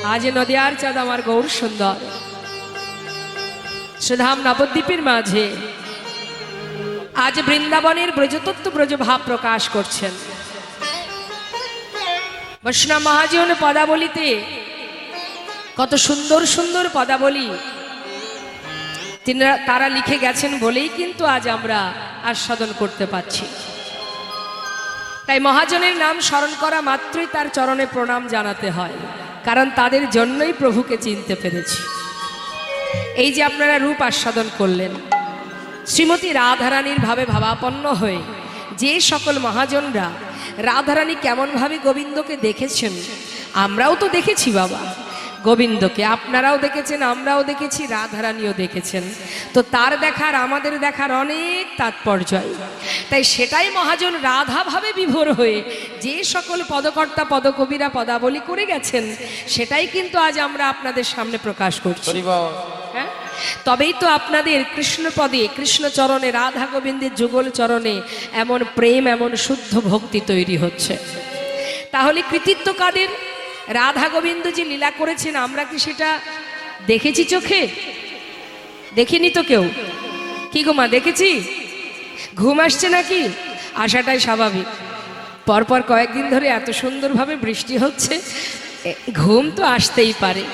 আজ নদিয়ার চাঁদ আমার গৌর সুন্দর সুধাম নবদ্বীপের মাঝে আজ বৃন্দাবনের ব্রজতত্ত্ব ব্রজভাব প্রকাশ করছেন। বৈষ্ণব মহাজন পদাবলিতে কত সুন্দর সুন্দর পদাবলী তারা লিখে গেছেন বলেই কিন্তু আজ আমরা আস্বাদন করতে পারছি। তাই মহাজনের নাম স্মরণ করা মাত্রই তার চরণে প্রণাম জানাতে হয়, কারণ তাদের জন্যই প্রভুকে চিনতে পেরেছি। এই যে আপনারা রূপ আস্বাদন করলেন, শ্রীমতী রাধারানীর ভাবে ভাবাপন্ন হয়ে যে সকল মহাজনরা রাধারানী কেমনভাবে গোবিন্দকে দেখেছেন, আমরাও তো দেখেছি বাবা গোবিন্দকে, আপনারাও দেখেছেন, আমরাও দেখেছি, রাধারানীও দেখেছেন। তো তার দেখার আমাদের দেখার অনেক তাৎপর্য। তাই সেটাই মহাজন রাধা ভাবে বিভোর হয়ে যে সকল পদকর্তা পদকবিরা পদাবলী করে গেছেন, সেটাই কিন্তু আজ আমরা আপনাদের সামনে প্রকাশ করছি। হ্যাঁ, তবেই তো আপনাদের কৃষ্ণপদে কৃষ্ণচরণে রাধা গোবিন্দের যুগল চরণে এমন প্রেম, এমন শুদ্ধ ভক্তি তৈরি হচ্ছে। তাহলে কৃতিত্ব কাদের? রাধা গোবিন্দ যে লীলা করেছেন, আমরা কি সেটা দেখেছি চোখে? দেখিনি তো কেউ। কি গো মা, দেখেছি? ঘুম আসছে নাকি? আসাটাই স্বাভাবিক। পরপর কয়েকদিন ধরে এত সুন্দরভাবে বৃষ্টি হচ্ছে, ঘুম তো আসতেই পারে।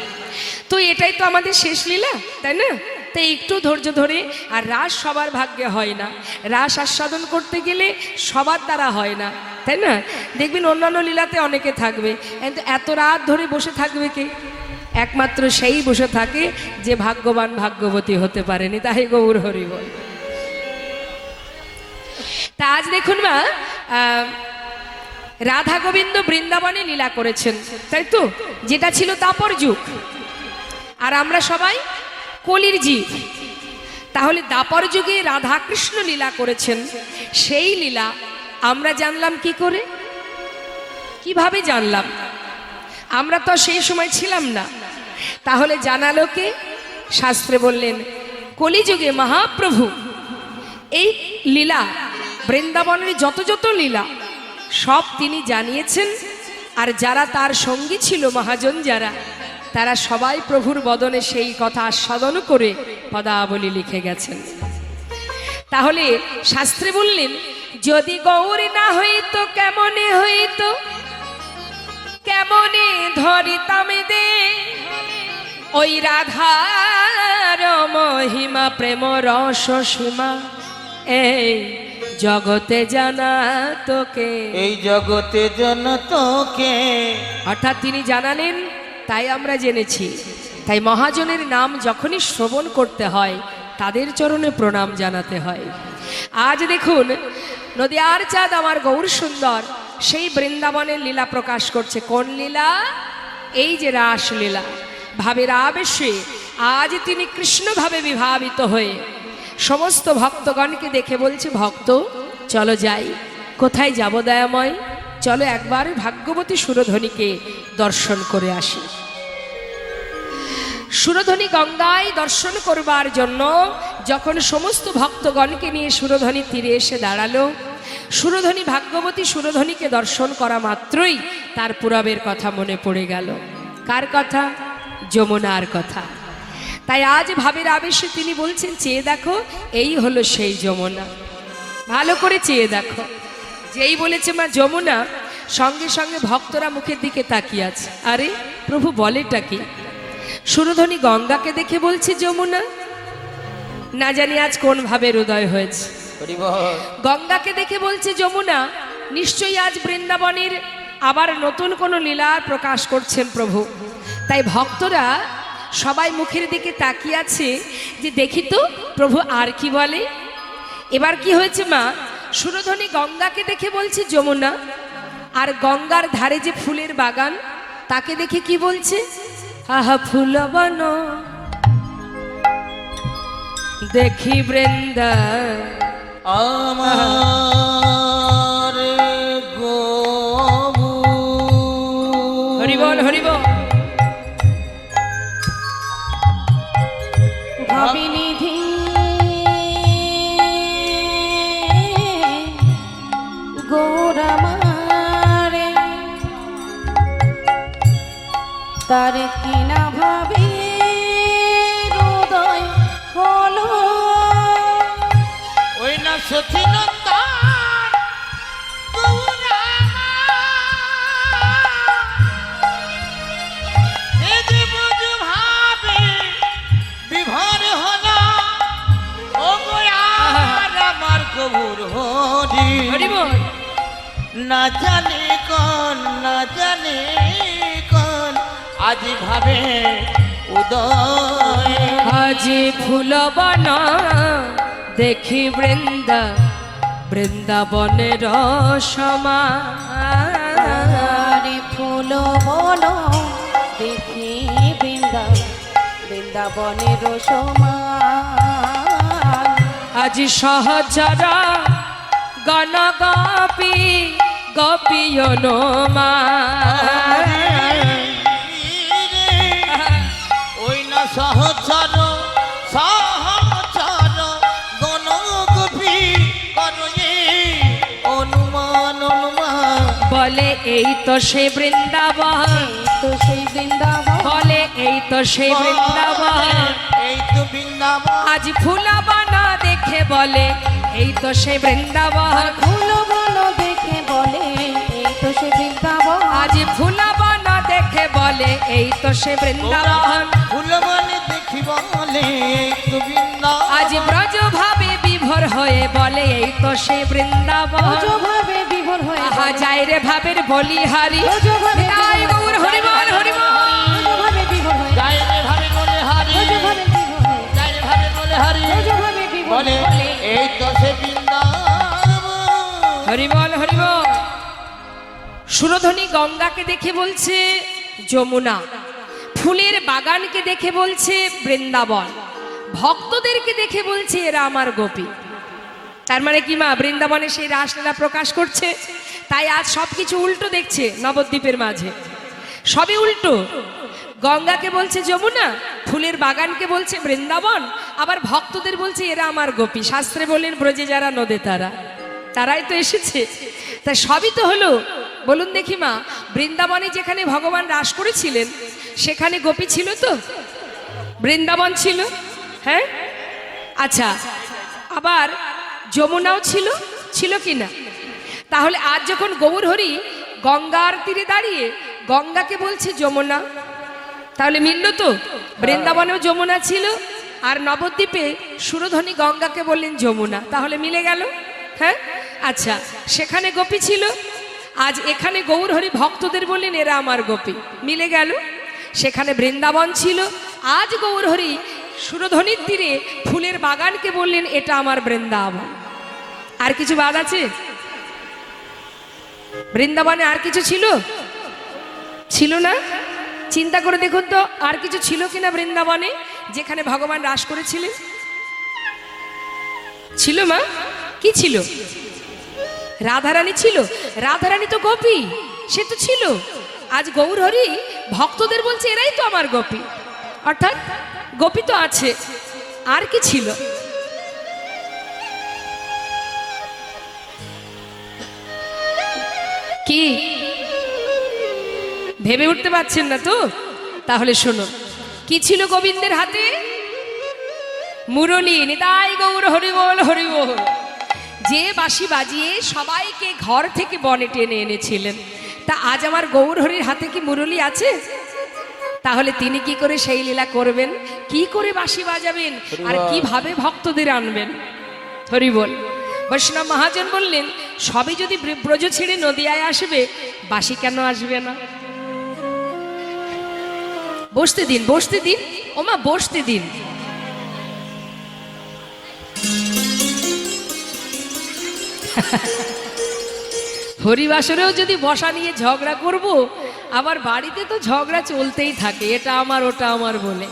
তো এটাই তো আমাদের শেষ লীলা, তাই না? তাই একটু ধৈর্য ধরে, আর রাস সবার ভাগ্যে হয় না, রাস আস্বাদন করতে গেলে সবার দ্বারা হয় না, তাই না? দেখবেন অন্যান্য লীলাতে অনেকে থাকবে, কিন্তু এত রাত ধরে বসে থাকবে কে? একমাত্র সেই বসে থাকে যে ভাগ্যবান ভাগ্যবতী হতে পারেনি। তাই গৌর হরি বল। তা আজ দেখুন মা, রাধা গোবিন্দ বৃন্দাবনে লীলা করেছেন, তাই তো? যেটা ছিল দাপর যুগ, আর আমরা সবাই কলির জীব। তাহলে দাপর যুগে রাধা কৃষ্ণ লীলা করেছেন, সেই লীলা আমরা জানলাম কি করে? কিভাবে জানলাম? আমরা তো সেই সময় ছিলাম না। তাহলে জানালো কে? শাস্ত্রে বললেন কলিযুগে মহাপ্রভু এই লীলা, বৃন্দাবনের যত যত লীলা সব তিনি জানিয়েছেন। আর যারা তার সঙ্গী ছিল, মহাজন যারা, তারা সবাই প্রভুর বদনে সেই কথা আস্বাদন করে পদাবলী লিখে গেছেন। তাহলে শাস্ত্রে বললেন, যদি গৌর না হইতো কেমনে হইতো, কেমনে ধরিতাম দে ওই রাধার মহিমা প্রেম রস সীমা এই জগতে জানা তোকে, এই জগতে জানা তোকে। অর্থাৎ তিনি জানালেন, তাই আমরা জেনেছি। তাই মহাজনের নাম যখনই শ্রবণ করতে হয়, তাদের চরণে প্রণাম জানাতে হয়। আজ দেখুন নদিয়ার চাঁদ আমার গৌর সুন্দর সেই বৃন্দাবনের লীলা প্রকাশ করছে। কোন লীলা? এই যে রাস লীলা। ভাবের আবেশে আজ তিনি কৃষ্ণ ভাবে বিভাবিত হয়ে সমস্ত ভক্তগণকে দেখে বলছে, ভক্ত চলো যাই। কোথায় যাব দয়াময়? চলো একবার ভাগ্যবতী সুরধ্বনিকে দর্শন করে আসি। সুরধ্বনি গঙ্গায় দর্শন করবার জন্য যখন সমস্ত ভক্তগণকে নিয়ে সুরধ্বনি তীরে এসে দাঁড়ালো, সুরধ্বনি ভাগ্যবতী সুরধ্বনিকে দর্শন করা মাত্রই তার পুরবের কথা মনে পড়ে গেল। কার কথা? যমুনার কথা। তাই আজ ভাবের আবেশে তিনি বলছেন, চেয়ে দেখো, এই হলো সেই যমুনা। ভালো করে চেয়ে দেখো। যেই বলেছে মা যমুনা, সঙ্গে সঙ্গে ভক্তরা মুখের দিকে তাকিয়ে আছে। আরে প্রভু বলেটা কি? সুরধ্বনি গঙ্গাকে দেখে বলছে যমুনা। না জানি আজ কোন ভাবে হৃদয় হয়েছে। গঙ্গাকে দেখে বলছে যমুনা। নিশ্চয়ই আজ বৃন্দাবনের আবার নতুন কোনো লীলা প্রকাশ করছেন প্রভু। তাই ভক্তরা সবাই মুখের দিকে তাকিয়ে আছে যে দেখি তো প্রভু আর কি বলে। এবার কি হয়েছে মা? সুরধ্বনি গঙ্গাকে দেখে বলছে যমুনা, আর গঙ্গার ধারে যে ফুলের বাগান, তাকে দেখে কি বলছে? আহা ফুলবন দেখি বৃন্দা আমার গবু। হরিবল হরিবল। ভাবিনিধি গৌরামারে তা আর কি না ভাবি হৃদয় হলো ওই না সচিনতার গৌরা এদি বুঝু ভাবে বিভোর হলো ও গোয়ার আমার গৌর হরি হরি বল। না জানে কোন আজ ভাবে উদয় আজি ফুলবন দেখি বৃন্দাবনের সমান আরে ফুল বলো দেখি বৃন্দাবনের সমান আজি সহচর গণ গোপিয়নমা ওই না সহচর গণ গোপী করয়ে অনুমান বলে এই তো সে বৃন্দাবন, তো সেই বৃন্দাবন বলে এই তো সে বৃন্দাবন। এই তো বৃন্দাবন আজ ফুলবন দেখে বলে এই তো সে বৃন্দাবন। ফুল বলো দেখে বলে এই তো সে বৃন্দাবন আজ ফুলবন দেখে বলে এই তো সে বৃন্দাবন। ফুলবনে দেখি বলে এই তো বৃন্দাবন আজ ব্রজ ভাবে বিভোর হয়ে বলে এই তো সে বৃন্দাবন। ভাবে বিভোর হয়ে আহা যায় রে ভাবের বলি হারি ব্রজভাবে তাই গৌর হরি বল হরি বল। ভাবে বিভোর হয়ে গায়ে ভাবে বলে হারি ভাবে বিভোর হয়ে গায়ে ভাবে বলে হারি ভাবে বিভোর বলে এই তো সে বৃন্দাবন হরি বল হরি বল। সুরধ্বনি গঙ্গাকে দেখে বলছে যমুনা, ফুলের বাগানকে দেখে বলছে বৃন্দাবন, ভক্তদেরকে দেখে বলছে এরা আমার গোপী। তার মানে কি মা বৃন্দাবনে সেই রাসলীলা প্রকাশ করছে, তাই আজ সবকিছু উল্টো দেখছে নবদ্বীপের মাঝে, সবই উল্টো। গঙ্গাকে বলছে যমুনা, ফুলের বাগানকে বলছে বৃন্দাবন, আবার ভক্তদের বলছে এরা আমার গোপী। শাস্ত্রে বললেন ব্রজে যারা নদে তারাই তো এসেছে। তা সবই তো হলো। বলুন দেখি মা, বৃন্দাবনে যেখানে ভগবান রাস করেছিলেন সেখানে গোপী ছিল তো? বৃন্দাবন ছিল, হ্যাঁ? আচ্ছা, আবার যমুনাও ছিল কি না? তাহলে আজ যখন গৌর হরি গঙ্গার তীরে দাঁড়িয়ে গঙ্গাকে বলছে যমুনা, তাহলে মিলল তো? বৃন্দাবনেও যমুনা ছিল আর নবদ্বীপে সুরধ্বনি গঙ্গাকে বললেন যমুনা, তাহলে মিলে গেল। হ্যাঁ, আচ্ছা, সেখানে গোপী ছিল, আজ এখানে গৌর হরি ভক্তদের বললেন এরা আমার গোপী, মিলে গেল। সেখানে বৃন্দাবন ছিল, আজ গৌর হরি সুরধ্বনির তীরে ফুলের বাগানকে বললেন এটা আমার বৃন্দাবন। আর কিছু বাদ আছে? বৃন্দাবনে আর কিছু ছিল না? চিন্তা করে দেখুন তো, আর কিছু ছিল কিনা বৃন্দাবনে যেখানে ভগবান রাস করেছিলেন? ছিল মা? কি ছিল? রাধারানী ছিল। রাধারানী তো গোপী, সে তো ছিল। আজ গৌর হরি ভক্তদের বলছে এরাই তো আমার গোপী, অর্থাৎ গোপী তো আছে। আর কি ছিল? কি ভেবে উঠতে পারছেন না তো? তাহলে শোনো, কি ছিল গোবিন্দের হাতে? মুরলী। নিতাই গৌর হরি বল হরি বল। যে বাঁশি বাজিয়ে সবাইকে ঘর থেকে বনে টেনে এনেছিলেন, তা আজ আমার গৌর হরির হাতে কি মুরলী আছে? তাহলে তিনি কি করে সেই লীলা করবেন, কি করে বাঁশি বাজাবেন, আর কিভাবে ভক্তদের আনবেন? হরি বল। বৈষ্ণব মহাজন বললেন সবই যদি ব্রজ ছেড়ে নদিয়ায় আসবে, বাঁশি কেন আসবে না? বসতে দিন, বসতে দিন ওমা, বসতে দিন। হরিবাসরেও যদি বসা নিয়ে ঝগড়া করব, আবার বাড়িতে তো ঝগড়া চলতেই থাকে, এটা আমার ওটা আমার বলে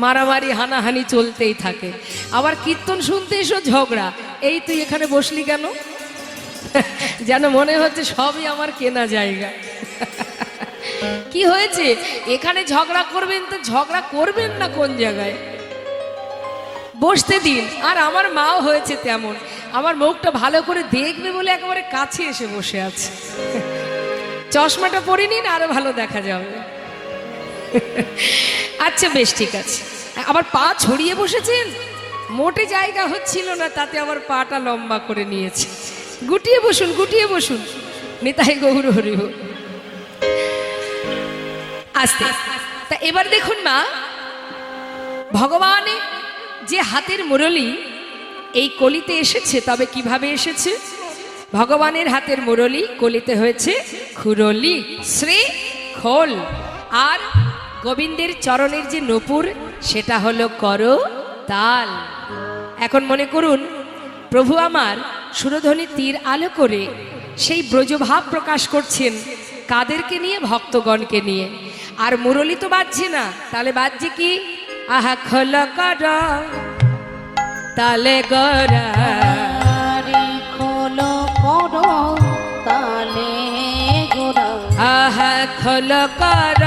মারামারি হানাহানি চলতেই থাকে। আবার কীর্তন শুনতে এসো ঝগড়া, এই তুই এখানে বসলি কেন? যেন মনে হচ্ছে সবই আমার কেনা জায়গা। কি হয়েছে? এখানে ঝগড়া করবেন তো ঝগড়া করবেন না কোন জায়গায়? বসতে দিন। আর আমার মাও হয়েছে তেমন, আমার মুখটা ভালো করে দেখবে বলে একেবারে কাছে এসে বসে আছে। চশমাটা পরে নিন, আরো ভালো দেখা যাবে। আচ্ছা বেশ ঠিক আছে। আবার পা ছড়িয়ে বসেছেন, মোটে জায়গা হচ্ছিল না, তাতে আমার পাটা লম্বা করে নিয়েছে। গুটিয়ে বসুন, গুটিয়ে বসুন। নিতাই গৌর হরি বল। আস্তে। তা এবার দেখুন মা, ভগবান যে হাতের মুরলি এই কলিতে এসেছে, তবে কিভাবে এসেছে? ভগবানের হাতের মুরলি কলিতে হয়েছে খুরলি, শ্রী খোল। আর গোবিন্দের চরণের যে নূপুর, সেটা হলো কর তাল। এখন মনে করুন, প্রভু আমার সুরধ্বনি তীর আলো করে সেই ব্রজভাব প্রকাশ করছেন। কাদেরকে নিয়ে? ভক্তগণকে নিয়ে। আর মুরলি তো বাজছে না, তাহলে বাজছে কি? আহা খোল কর তালে গড়া, আরে খোলো করো তালে গোরা, আহা খোল কর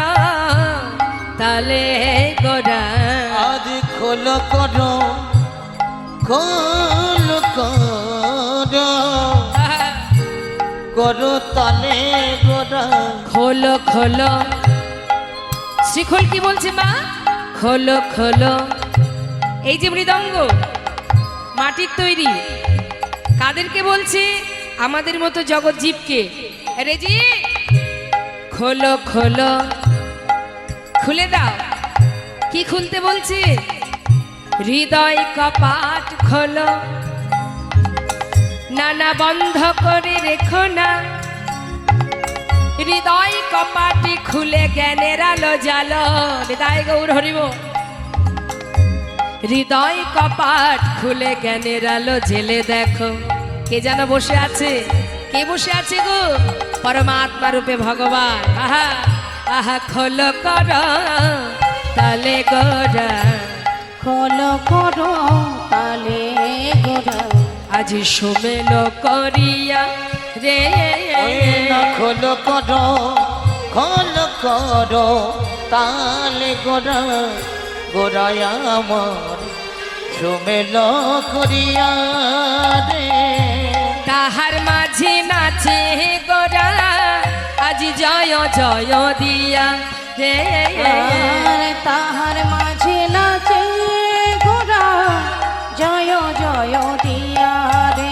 তালে গড়া। আজ খোল করো, খোল করো, করো তালে গোরা। খোলো খোলো, শ্রীখোল কি বলছে মা? খোলো খোলো। এই যে মৃদঙ্গ মাটির তৈরি, কাদেরকে বলছে? আমাদের মতো জগৎ জীবকে। রে জি, খোলো খোলো, খুলে দাও। কি খুলতে বলছে? হৃদয় কপাট খোলো, নানা বন্ধ করে রেখো না। হৃদয় কপাটি খুলে জ্ঞানের আলো জালো। হৃদয় গৌর হরিব। হৃদয় কপাট খুলে জ্ঞানের আলো জেলে দেখো, কে যেন বসে আছে। কে বসে আছে গো? পরমাত্মা রূপে ভগবান। আহা আহা খোলো কর তালে গোরা, খোলো করো তালে গোরা। আজি সুমেল করিয়া রে। ওই না খোল করো, খোল করো তালে গোরা। গোরায় আমার সুমেল করিয়া রে। তাহার মাঝে নাচে গোরা, আজি জয় জয় দিয়া রে। আর তাহার মাঝে নাচে গোরা, জয় জয় দিয়া রে।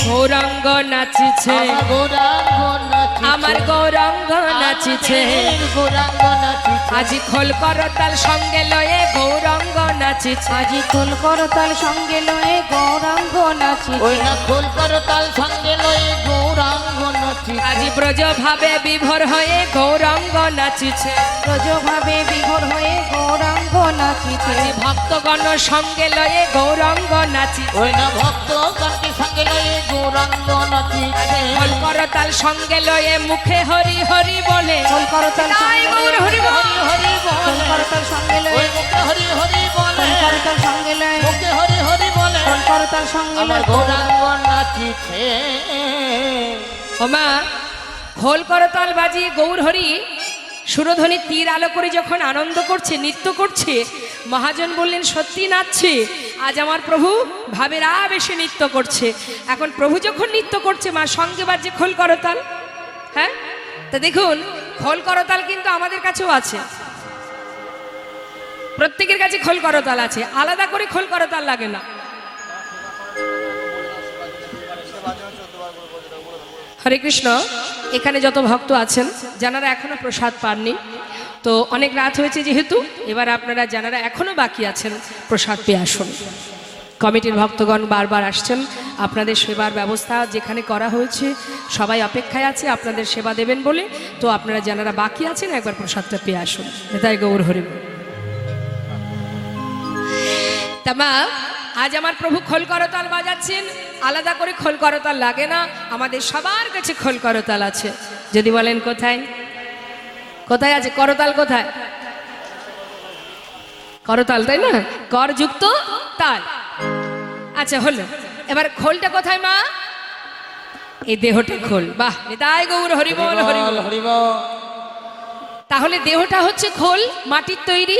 গৌরাঙ্গ নাচিছে, আমার গৌরাঙ্গ নাচিছে, আমার গৌরাঙ্গ নাচিছে। আমার গৌরাঙ্গ নাচিছে। আজি খোল করতাল সঙ্গে লয়ে গৌরাঙ্গ নাচিছে। আজি খোল করো তাল সঙ্গে লয়ে গৌরাঙ্গ নাচিছে। ওই না খোল করো তাল সঙ্গে লয়ে গৌরাঙ্গ নাচিছে। আজি ব্রজ ভাবে বিভোর হয়ে গৌরাঙ্গ নাচিছে। ব্রজভাবে বিভোর হয়ে গৌরাঙ্গ নাচিছে। আজি ভক্তগণ সঙ্গে লয়ে গৌরাঙ্গ নাচিছে। ওই না ভক্ত গণকে সঙ্গে লয়ে গৌরাঙ্গ নাচিছে। খোল করতাল সঙ্গে লয়ে মুখে হরি হরি বলে। খোল করো তাল তাই সঙ্গে গৌর লয়ে হরি বল। হরি খোল বলে, করো তাল সঙ্গে ওই লয়ে মুখে হরি হরি বলে, খোল করো তাল সঙ্গে লয়ে মুখে হরি হরি বলে। খোল করো তাল সঙ্গে আমার লয়ে গৌরাঙ্গ নাচিছে। ওমা, খোল করতাল বাজিয়ে গৌর হরি সুরধ্বনি তীর আলো করে যখন আনন্দ করছে, নৃত্য করছে, মহাজন বললেন সত্যি নাচছে। আজ আমার প্রভু ভাবের আবেশে নৃত্য করছে। এখন প্রভু যখন নৃত্য করছে, মা সঙ্গে বাজছে খোল করতাল। হ্যাঁ, তা দেখুন খোল করতাল কিন্তু আমাদের কাছেও আছে, প্রত্যেকের কাছে খোল করতাল আছে, আলাদা করে খোল করতাল লাগে না। হরে কৃষ্ণ। এখানে যত ভক্ত আছেন, যারা এখনো প্রসাদ পাননি, তো অনেক রাত হয়েছে যেহেতু, এবার আপনারা যারা এখনো বাকি আছেন প্রসাদ পেয়ে আসুন। কমিটির ভক্তগণ বারবার আসছেন, আপনাদের সেবার ব্যবস্থা যেখানে করা হয়েছে সবাই অপেক্ষায় আছে আপনাদের সেবা দেবেন বলে। তো আপনারা যারা বাকি আছেন একবার প্রসাদটা পেয়ে আসুন। তাই গৌর হরি বল। তামা আজ আমার প্রভু খোল করতাল বাজাচ্ছেন, আলাদা করে খোল করতাল লাগে না, আমাদের সবার কাছে খোল করতাল আছে। যদি বলেন কোথায় কোথায় আছে করতাল? কোথায় করতাল? তাই না, করযুক্ত তাল। আচ্ছা হলো, এবার খোলটা কোথায় মা? এই দেহটা খোল। বাহ, নিতাই গৌর হরি বল, হরি বল। হরি বল। তাহলে দেহটা হচ্ছে খোল, মাটির তৈরি,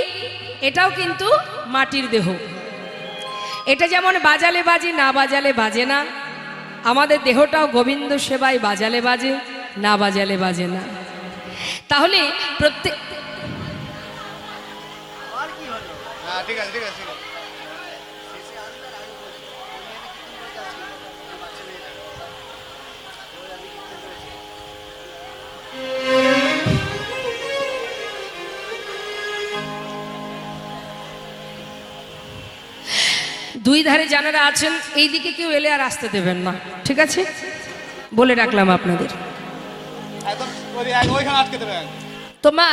এটাও কিন্তু মাটির দেহ। এটা যেমন বাজালে বাজে, না বাজালে বাজে না, আমাদের দেহটাও গোবিন্দ সেবায় বাজালে বাজে, না বাজালে বাজে না। তাহলে হ্যাঁ ঠিক আছে ঠিক আছে ঠিক আছে। দুই ধারে যারা আছেন এই দিকে কেউ এলে আর আসতে দেবেন না, ঠিক আছে? বলে রাখলাম আপনাদের। একদম ওইখানে আটকে দেবেন। তো মা,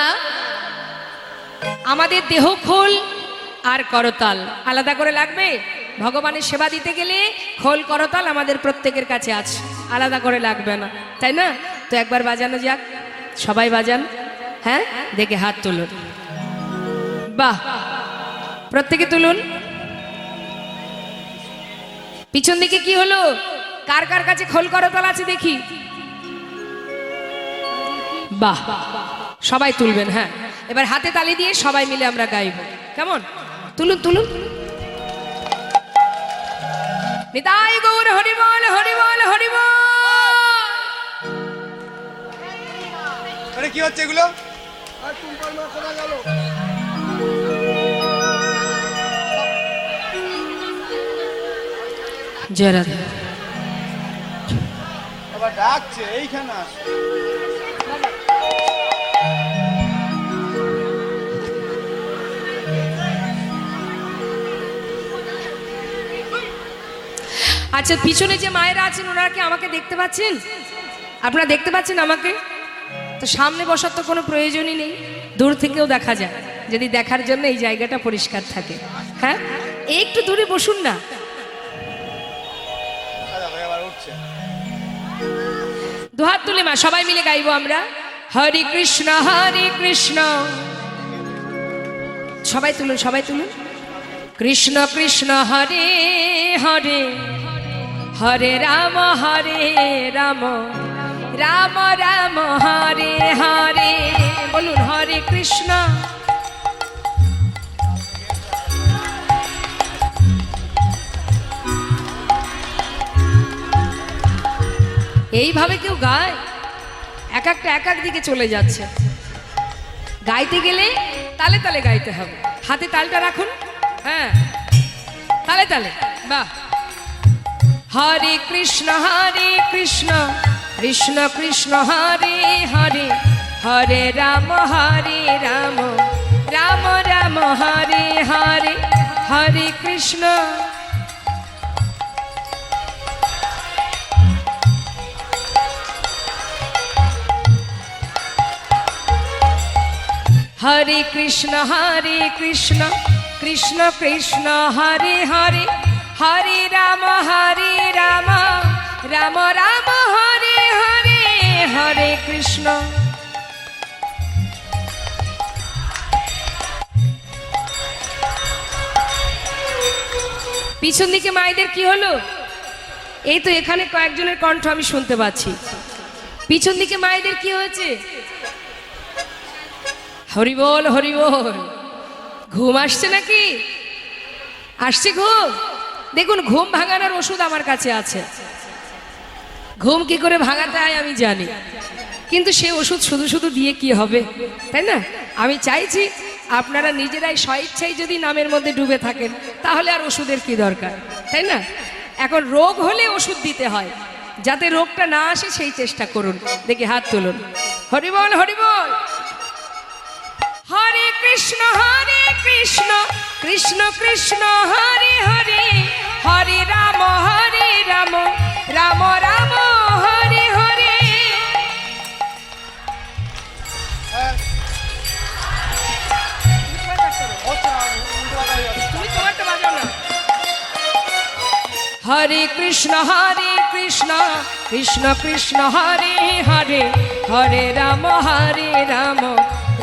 আমাদের দেহ খোল আর করতাল আলাদা করে লাগবে। ভগবানের সেবা দিতে গেলে খোল করতাল আমাদের প্রত্যেকের কাছে আছে, আলাদা করে লাগবে না, তাই না? তো একবার বাজানো যাক, সবাই বাজান। হ্যাঁ, দেখে হাত তুলুন। বাহ, প্রত্যেকে তুলুন। পিছন দিকে কি হলো? কার কার কাছে খোল করতাল আছে দেখি? বাহ, সবাই তুলবেন। হ্যাঁ, এবার হাতে তালি দিয়ে সবাই মিলে আমরা গাইব, কেমন? তুলুন তুলুন। নিতাই গৌর হরিবল হরিবল হরিবল। আরে কি হচ্ছে এগুলো? জয় রাধা। আবার ডাকছে এইখানে আস। আচ্ছা, পিছনে যে মায়েরা আছেন ওনারা কি আমাকে দেখতে পাচ্ছেন? আপনারা দেখতে পাচ্ছেন আমাকে? তো সামনে বসার তো কোনো প্রয়োজনই নেই, দূর থেকেও দেখা যায়, যদি দেখার জন্য এই জায়গাটা পরিষ্কার থাকে। হ্যাঁ, একটু দূরে বসুন না। আবার উঠছে। দুহাত তুলে মা সবাই মিলে গাইবো আমরা। হরে কৃষ্ণ হরে কৃষ্ণ। সবাই তুলুন, সবাই তুলুন। কৃষ্ণ কৃষ্ণ হরে হরে, হরে রাম রাম রাম হরে হরে। বলুন হরে কৃষ্ণ। এইভাবে কেউ গায়? এক একটা এক এক দিকে চলে যাচ্ছে। গাইতে গেলে তালে তালে গাইতে হবে। হাতে তালটা রাখুন। হ্যাঁ, তালে তালে। বাহ। হরে কৃষ্ণ কৃষ্ণ কৃষ্ণ হরে হরে, হরে রাম রাম রাম হরে হরে। হরে কৃষ্ণ। হরে কৃষ্ণ কৃষ্ণ কৃষ্ণ হরে হরে, হরে রাম রাম রাম হরে হরে। হরে কৃষ্ণ। পিছন দিকে মায়েদের কি হলো? এই তো এখানে কয়েকজনের কণ্ঠ আমি শুনতে পাচ্ছি। পিছন দিকে মায়েদের কি হয়েছে? হরিবল হরিবল। ঘুম আসছে নাকি? আসছে ঘুম? দেখুন, ঘুম ভাঙানোর ওষুধ আমার কাছে আছে। ঘুম কি করে ভাঙাতে হয় আমি জানি, কিন্তু সে ওষুধ শুধু শুধু দিয়ে কি হবে, তাই না? আমি চাইছি আপনারা নিজেরাই স্বইচ্ছায় যদি নামের মধ্যে ডুবে থাকেন তাহলে আর ওষুধের কি দরকার, তাই না? এখন রোগ হলে ওষুধ দিতে হয়, যাতে রোগটা না আসে সেই চেষ্টা করুন। দেখি হাত তুলুন। হরিবল হরিবল। হরে কৃষ্ণ কৃষ্ণ কৃষ্ণ হরে হরে, হরে রাম রাম রাম হরে হরে। তুমি তোমারটা বাজাও না। হরে কৃষ্ণ কৃষ্ণ কৃষ্ণ হরে হরে, হরে রাম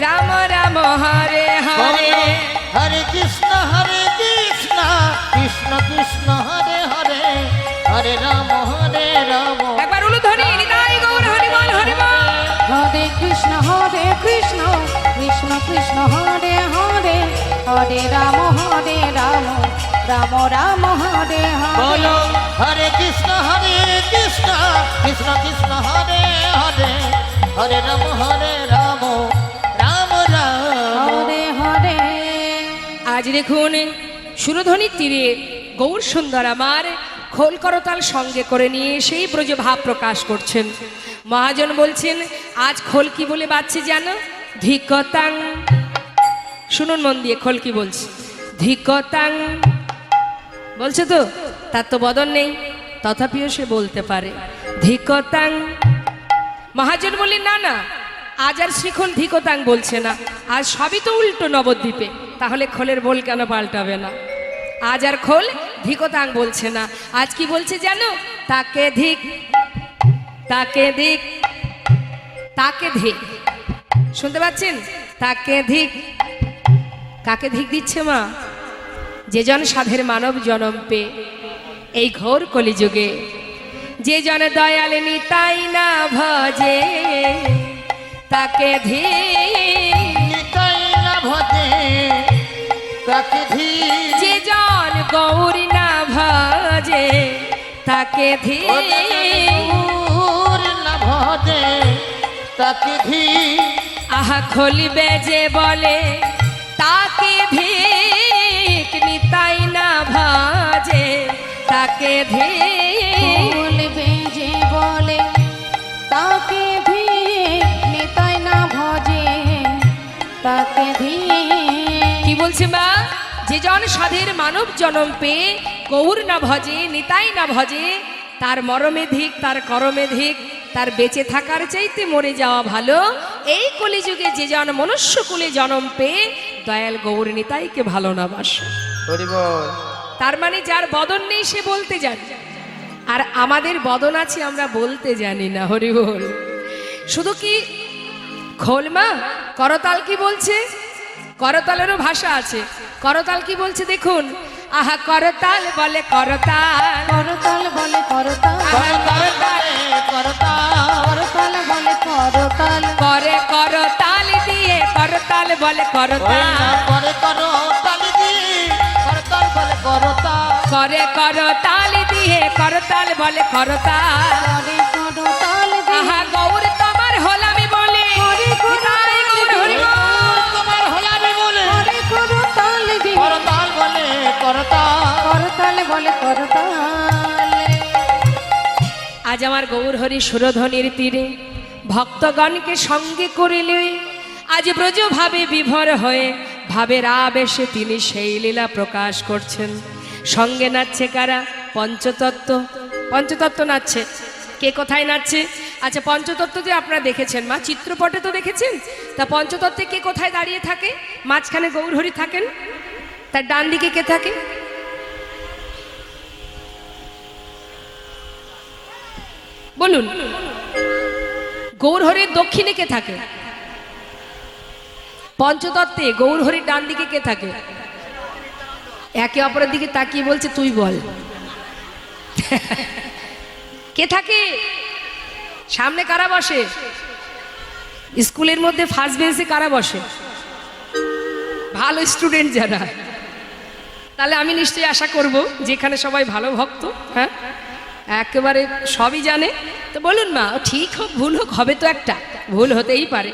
রাম রাম হরে হরে। হরে কৃষ্ণ কৃষ্ণ কৃষ্ণ হরে হরে, হরে রাম রাম। একবার উলু ধ্বনি। নিতাই গৌর হরিবল হরিবল। হরে কৃষ্ণ কৃষ্ণ কৃষ্ণ হরে হরে, হরে রাম রাম রাম হরে হরে। বলো হরে কৃষ্ণ কৃষ্ণ কৃষ্ণ হরে হরে, হরে রাম রাম রাম হরে হরে। আজ দেখুন সুরধ্বনির তীরে গৌর সুন্দর আমার খোল করতাল সঙ্গে করে নিয়ে সেই ব্রজ ভাব প্রকাশ করছেন। মহাজন বলছেন আজ খোল কি বলে বাজছে জানো? ধিকতাং। শুনুন মন দিয়ে, খোল কি বলছে? ধিকতাং বলছে তো, তার তো বদন নেই, তথাপিও সে বলতে পারে ধিকতাং। মহাজন বললেন না না, আজ আর শ্রীখোল ধিকতাং বলছে না, আজ সবই তো উল্টো নবদ্বীপে, তাহলে খোলের বোল কেন পাল্টাবে না? আজ আর খোল ধিকতাং বলছে না, আজ কি বলছে জানো? তাকে ধিক, তাকে ধিক, তাকে ধিক। শুনতে পাচ্ছেন? তাকে ধিক। কাকে ধিক দিচ্ছে মা? যে জন সাধের মানব জনম পেয়ে এই ঘোর কলিযুগে যে জন দয়াল নিতাই না ভজে তাকে ধিক। নিতাই না ভজে তাকে ধিক। যে জন গৌরী না ভজে তাকে ধিক। গৌর না ভজে তাকে ধিক। আহা খলিবে যে বলে তাকে ধিক। নিতাই না ভজে তাকে ধিক। বলবে যে বলে তাকে ধিক। নিতাই না ভজে তাকে ধিক। কি বলছে মা? যে জন সাধের মানব জনম পেয়ে গৌর না ভজে নিতাই না ভজে তার মরমে ধিক, তার করমে ধিক, তার বেঁচে থাকার চাইতে মরে যাওয়া ভালো। এই কলিযুগে যে জন মনুষ্য কুলে জনম পেয়ে দয়াল গৌর নিতাইকে ভালো না বাসে, হরি বল। তার মানে যার বদন নেই সে বলতে জানে, আর আমাদের বদন আছে আমরা বলতে জানি না। হরি বল। শুধু কি খোল মা? করতাল কি বলছে? করতালেরও ভাষা আছে। করতাল কি বলছে দেখুন। আহা করতাল বলে করতাল। করতাল বলে করতাল। আহা করতাল। করতাল বলে করতাল। করে করতাল দিয়ে করতাল বলে করতাল। করে করো তালি দিয়ে করতাল বলে করতাল। করে করতাল দিয়ে করতাল বলে করতাল। করে করতাল দিয়ে আহা গৌর তোমার হলামি বলে হরি নিতাই গৌর হরি বল। তোমার হলামি বলে করে করতাল দিয়ে করতাল বলে করতাল। করতাল বলে করতাল। আজ আমার গৌর হরি সুরধ্বনির তীরে ভক্তগণকে সঙ্গে করিলে আজ ব্রজ ভাবে বিভোর হয়ে ভাবের আবেশে তিনি সেই লীলা প্রকাশ করছেন। সঙ্গে নাচছে কারা? পঞ্চতত্ত্ব। পঞ্চতত্ত্ব নাচছে। কে কোথায় নাচছে? আচ্ছা, পঞ্চতত্ত্ব যে আপনারা দেখেছেন মা, চিত্রপটে তো দেখেছেন। তা পঞ্চতত্ত্বে কে কোথায় দাঁড়িয়ে থাকে? মাঝখানে গৌরহরি থাকেন, তার ডান দিকে কে থাকে? বলুন। গৌরহরির দক্ষিণে কে থাকে? পঞ্চতত্ত্বে গৌরহরির ডান দিকে কে থাকে? একে অপরের দিকে তাকিয়ে বলছে তুই বল। কে থাকে? সামনে কারা বসে? স্কুলের মধ্যে ফার্স্ট বেঞ্চে কারা বসে? ভালো স্টুডেন্ট যারা। তাহলে আমি নিশ্চয়ই আশা করব যেখানে সবাই ভালো ভক্ত, হ্যাঁ একেবারে সবই জানে। তো বলুন মা, ঠিক হোক ভুল হোক হবে তো একটা, ভুল হতেই পারে।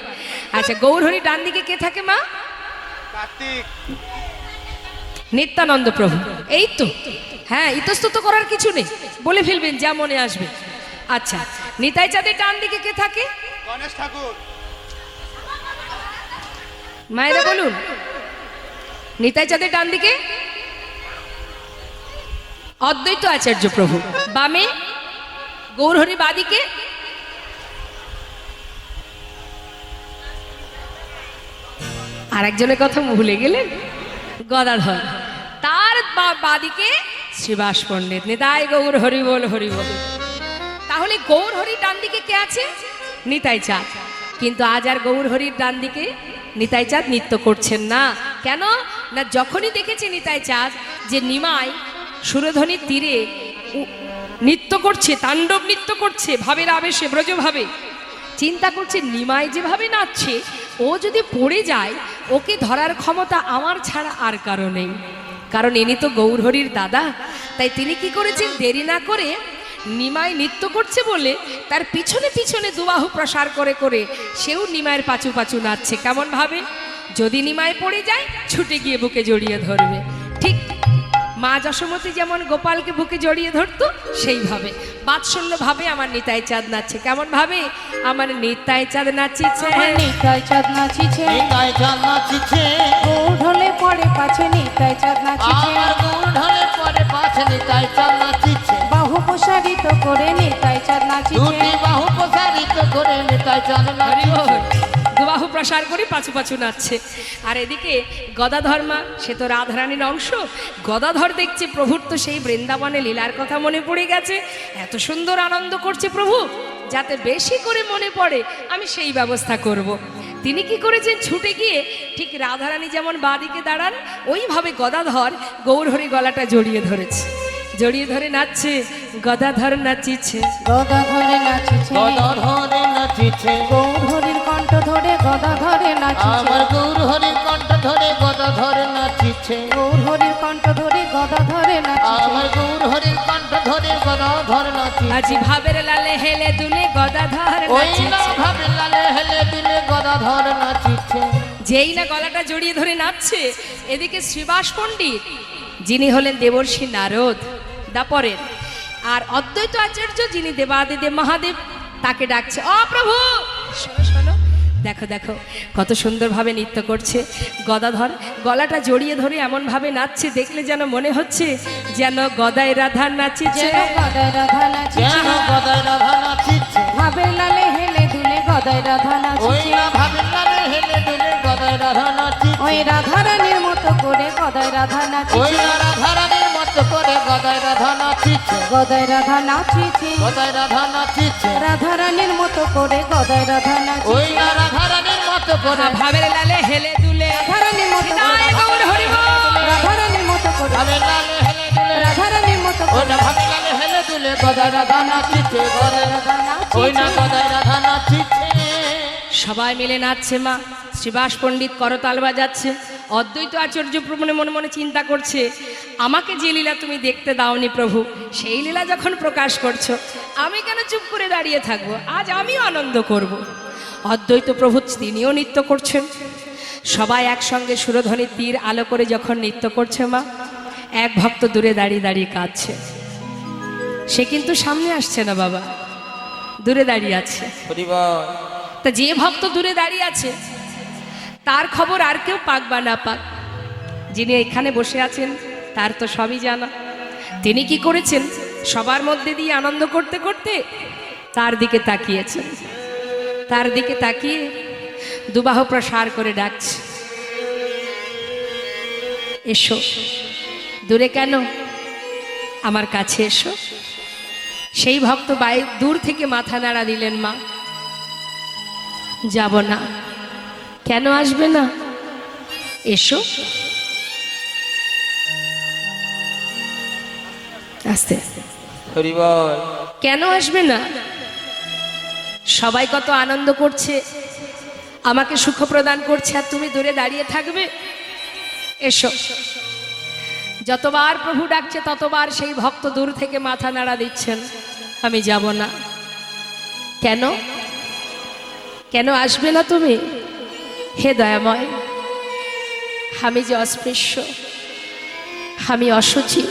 আচ্ছা, গৌরহরি ডান দিকে কে থাকে মা? কার্তিক। নিত্যানন্দ প্রভু। এই তো, হ্যাঁ ইতস্তত করার কিছু নেই, বলে ফেলবেন যা মনে আসবে। আচ্ছা, নিতাই চাঁদের ডান দিকে কে থাকে? গণেশ ঠাকুর। মায়েরা বলুন, নিতাই চাঁদের ডান দিকে অদ্বৈত আচার্য প্রভু। বামে গৌরহরি, বাদিকে আর একজনের কথা ভুলে গেলেন, গদাধর। তার বাদিকে শ্রীবাস পণ্ডিত। নিতাই গৌর হরি বল, হরি বল। তাহলে গৌর হরির ডান দিকে কে আছে? নিতাই চাঁদ। কিন্তু আজ আর গৌর হরির ডান দিকে নিতাই চাঁদ নৃত্য করছেন না। কেন না, যখনই দেখেছে নিতাই চাঁদ যে নিমাই সুরধ্বনির তীরে নৃত্য করছে, তাণ্ডব নৃত্য করছে ভাবের আবেশে ব্রজভাবে, চিন্তা করছে নিমাই যেভাবে নাচছে ও যদি পড়ে যায় ওকে ধরার ক্ষমতা আমার ছাড়া আর কারো নেই, কারণ ইনি তো গৌরহরির দাদা। তাই তিনি কি করেছেন, দেরি না করে নিমাই নৃত্য করছে বলে তার পিছনে পিছনে দুবাহু প্রসার করে করে সেও নিমাইয়ের পাচু পাচু নাচছে। কেমন ভাবে? যদি নিমায় পড়ে যায় ছুটে গিয়ে বুকে জড়িয়ে ধরবে। ঠিক মা যশোমতী যেমন গোপালকে বুকে জড়িয়ে ধরতো সেইভাবে বাৎসল্য ভাবে আমার নিতাই চাঁদ নাচছে। কেমন ভাবে? আমার নিতাই চাঁদ নাচিছে, আমার নিতাই চাঁদ নাচিছে, নিতাই চাঁদ নাচিছে, গৌর ঢলে পড়ে পাছে নিতাই চাঁদ নাচিছে, আমার গৌর ঢলে পরে পাছে নিতাই চাঁদ নাচিছে, বাহু প্রসারিত করে নিতাই চাঁদ নাচিছে, দুটি বাহু প্রসারিত করে নিতাই চাঁদ নাচিছে। দুবাহু প্রসার করে পাছু পাছু নাচছে। আর এদিকে গদাধর মা, সে তো রাধারানীর অংশ, গদাধর দেখছে প্রভুর তো সেই বৃন্দাবনে লীলার কথা মনে পড়ে গেছে, এত সুন্দর আনন্দ করছে প্রভু, যাতে বেশি করে মনে পড়ে আমি সেই ব্যবস্থা করব। তিনি কি করেছেন? ছুটে গিয়ে ঠিক রাধারানী যেমন বাঁদিকে দাঁড়ান ওইভাবে গদাধর গৌরহরি গলাটা জড়িয়ে ধরেছে, জড়িয়ে ধরে নাচছে। গদাধর নাচিছে, গদা ধরে নাচিছে, গদাধরে নাচিছে, গৌর হরির কণ্ঠ ধরে গদা ধরে নাচিছে, আমার গৌর হরির কণ্ঠ ধরে গদাধরে নাচিছে, গৌর হরির কণ্ঠ ধরে গদা ধরে নাচিছে, আমার গৌর হরির কণ্ঠ ধরে গদাধর নাচিছে। আজি ভাবের লালে হেলে দুলে গদাধর ওই না নাচিছে। ভাবে লালে হেলে দিলে গদাধর নাচিছে। যেই না গলাটা জড়িয়ে ধরে নাচছে, এদিকে শ্রীবাস পণ্ডিত যিনি হলেন দেবর্ষি নারদ দাপরের, আর অদ্বৈত আচার্য যিনি দেবাদিদেব মহাদেব, তাকে ডাকছে, ও প্রভু শোনো শোনো, দেখো দেখো কত সুন্দরভাবে নৃত্য করছে গদাধর, গলাটা জড়িয়ে ধরে এমনভাবে নাচছে, দেখলে যেন মনে হচ্ছে যেন গদায় রাধা নাচিছে। যেন গদায় রাধা নাচিছে, যেন গদায় রাধা নাচিছে, ভাবের লালে হেলে দুলে গদায় রাধা ওই নাচিছে, না ভাবে লালে হেলে দিলে গদায় রাধা নাচিছে, ওই রাধারানীর মতো করে গদায় রাধা ওই নাচিছে, না রাধারানীর মতো করে গদায় রাধা নাচিছে, গদায় রাধা নাচিছে, গদায় রাধা নাচিছে, রাধারানীর মতো করে গদায় রাধা ওই নাচিছে, না রাধারানীর মতো করে ভাবের লালে হেলে দুলে রাধারানীর মতো করে, নিতাই গৌর হরি বল। রাধারানীর মতো করে, ভাবে লালে হেলে দিলে, রাধারানীর মতো ওই করে না ভাবে লালে হেলে দিলে গদায় রাধা নাচিছে, গদায় রাধা ওই না নাচিছে, গদায় রাধা নাচিছে। সবাই মিলে নাচছে মা, শ্রীবাস পণ্ডিত করতাল বাজাচ্ছে, অদ্বৈত আচার্য মনে মনে মনে চিন্তা করছে, আমাকে যে লীলা তুমি দেখতে দাওনি প্রভু, সেই লীলা যখন প্রকাশ করছো আমি কেন চুপ করে দাঁড়িয়ে থাকবো, আজ আমিও আনন্দ করব। অদ্বৈত প্রভু তিনিও নৃত্য করছেন, সবাই একসঙ্গে সুরধ্বনি তীর আলো করে যখন নৃত্য করছে মা, এক ভক্ত দূরে দাঁড়িয়ে দাঁড়িয়ে কাঁদছে, সে কিন্তু সামনে আসছে না বাবা, দূরে দাঁড়িয়ে আছে। পরিবার তা যে ভক্ত দূরে দাঁড়িয়ে আছে তার খবর আর কেউ পাক বা না পাক, যিনি এখানে বসে আছেন তার তো সবই জানা। তিনি কি করেছেন? সবার মধ্যে দিয়ে আনন্দ করতে করতে তার দিকে তাকিয়েছেন, তার দিকে তাকিয়ে দুবাহ প্রসার করে ডাকছে, এসো। দূরে কেন? আমার কাছে এসো। সেই ভক্ত দূর থেকে মাথা নাড়া দিলেন, মা যাব না। কেন আসবে না? এসো। আস্তে আস্তে। পরিবার কেন আসবে না? সবাই কত আনন্দ করছে, আমাকে সুখ প্রদান করছে, আর তুমি দূরে দাঁড়িয়ে থাকবে? এসো। যতবার প্রভু ডাকছে ততবার সেই ভক্ত দূর থেকে মাথা নাড়া দিচ্ছেন, আমি যাব না। কেন? কেন আসবে না তুমি? হে দয়াময়, আমি যে অস্পৃশ্য, আমি অসুচি,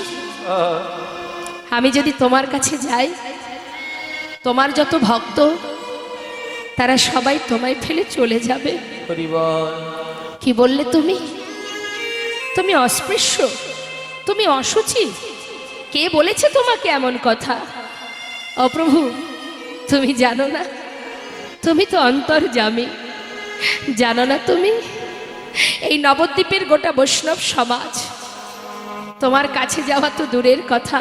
আমি যদি তোমার কাছে যাই, তোমার যত ভক্ত তারা সবাই তোমায় ফেলে চলে যাবে। পরিবার কি বললে তুমি? তুমি অস্পৃশ্য, তুমি অসুচি? কে বলেছে তোমাকে এমন কথা? ও প্রভু, তুমি জানো না? তুমি তো অন্তর্যামী, জানো না তুমি? এই নবদ্বীপের গোটা বৈষ্ণব সমাজ তোমার কাছে যাওয়া তো দূরের কথা,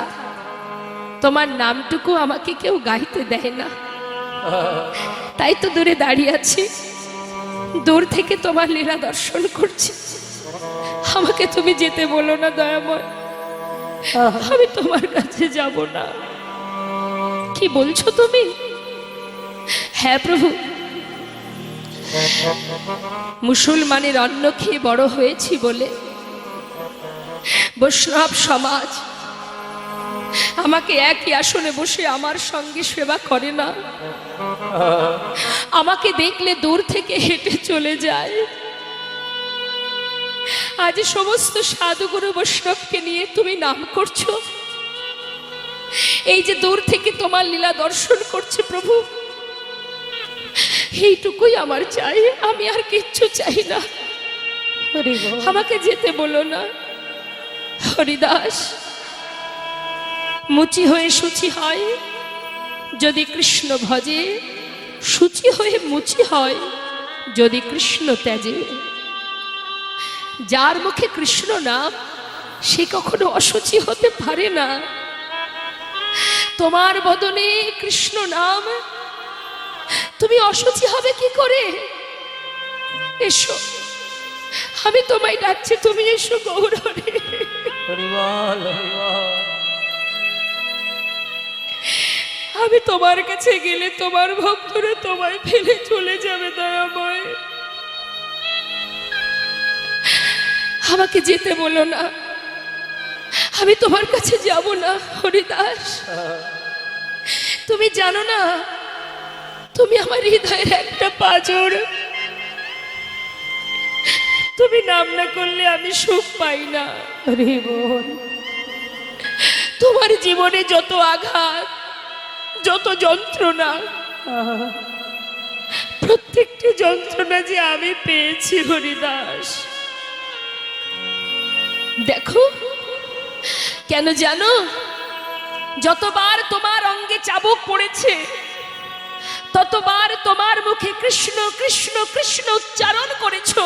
তোমার নামটুকু আমাকে কেউ গাইতে দেয় না, তাই তো দূরে দাঁড়িয়ে আছি, দূর থেকে তোমার লীলা দর্শন করছি। আমাকে তুমি যেতে বলো না দয়াময়, আমি তোমার কাছে যাব না। কি বলছো তুমি? হ্যাঁ প্রভু, মুসলমানের অন্ন খেয়ে বড় হয়েছি বলে বৈষ্ণব সমাজ আমাকে একই আসনে বসে আমার সঙ্গে সেবা করে না, আমাকে দেখলে দূর থেকে হেঁটে চলে যায়। আজ সমস্ত সাধুগুরু বৈষ্ণবকে নিয়ে তুমি নাম করছো। এই যে দূর থেকে তোমার লীলা দর্শন করছে প্রভু, এইটুকুই আমার চাই, আমি আর কিচ্ছু চাই না। হরি বল। আমাকে যেতে বলো না। হরিদাস, মুচি হয়ে শুচি হয় যদি কৃষ্ণ ভজে, শুচি হয়ে মুচি হয় যদি কৃষ্ণ ত্যাজে। যার মুখে কৃষ্ণ নাম, সে কখনো অশুচি হতে পারে না। তোমার বদনে কৃষ্ণ নাম, তুমি অশুচি হবে কি করে? এসো, আমি তোমায় ডাকছি, তুমি এসো গৌর হরি। হরি বল, হরি বল। আমি তোমার কাছে গেলে তোমার ভক্তরা তোমায় ফেলে চলে যাবে দয়াময়। আমাকে যেতে বলো না, আমি তোমার কাছে যাব না। হরিদাস, তুমি জানো না, তুমি আমার হৃদয়ের একটা পাঁজর। তুমি নাম না করলে আমি সুখ পাই না। হরি বল। তোমার জীবনে যত আঘাত, যত যন্ত্রণা, প্রত্যেকটি যন্ত্রণা যে আমি পেয়েছি হরিদাস, দেখো কেন জানো? যতবার তোমার অঙ্গে চাবুক পড়েছে, ততবার তোমার মুখে কৃষ্ণ কৃষ্ণ কৃষ্ণ উচ্চারণ করেছো।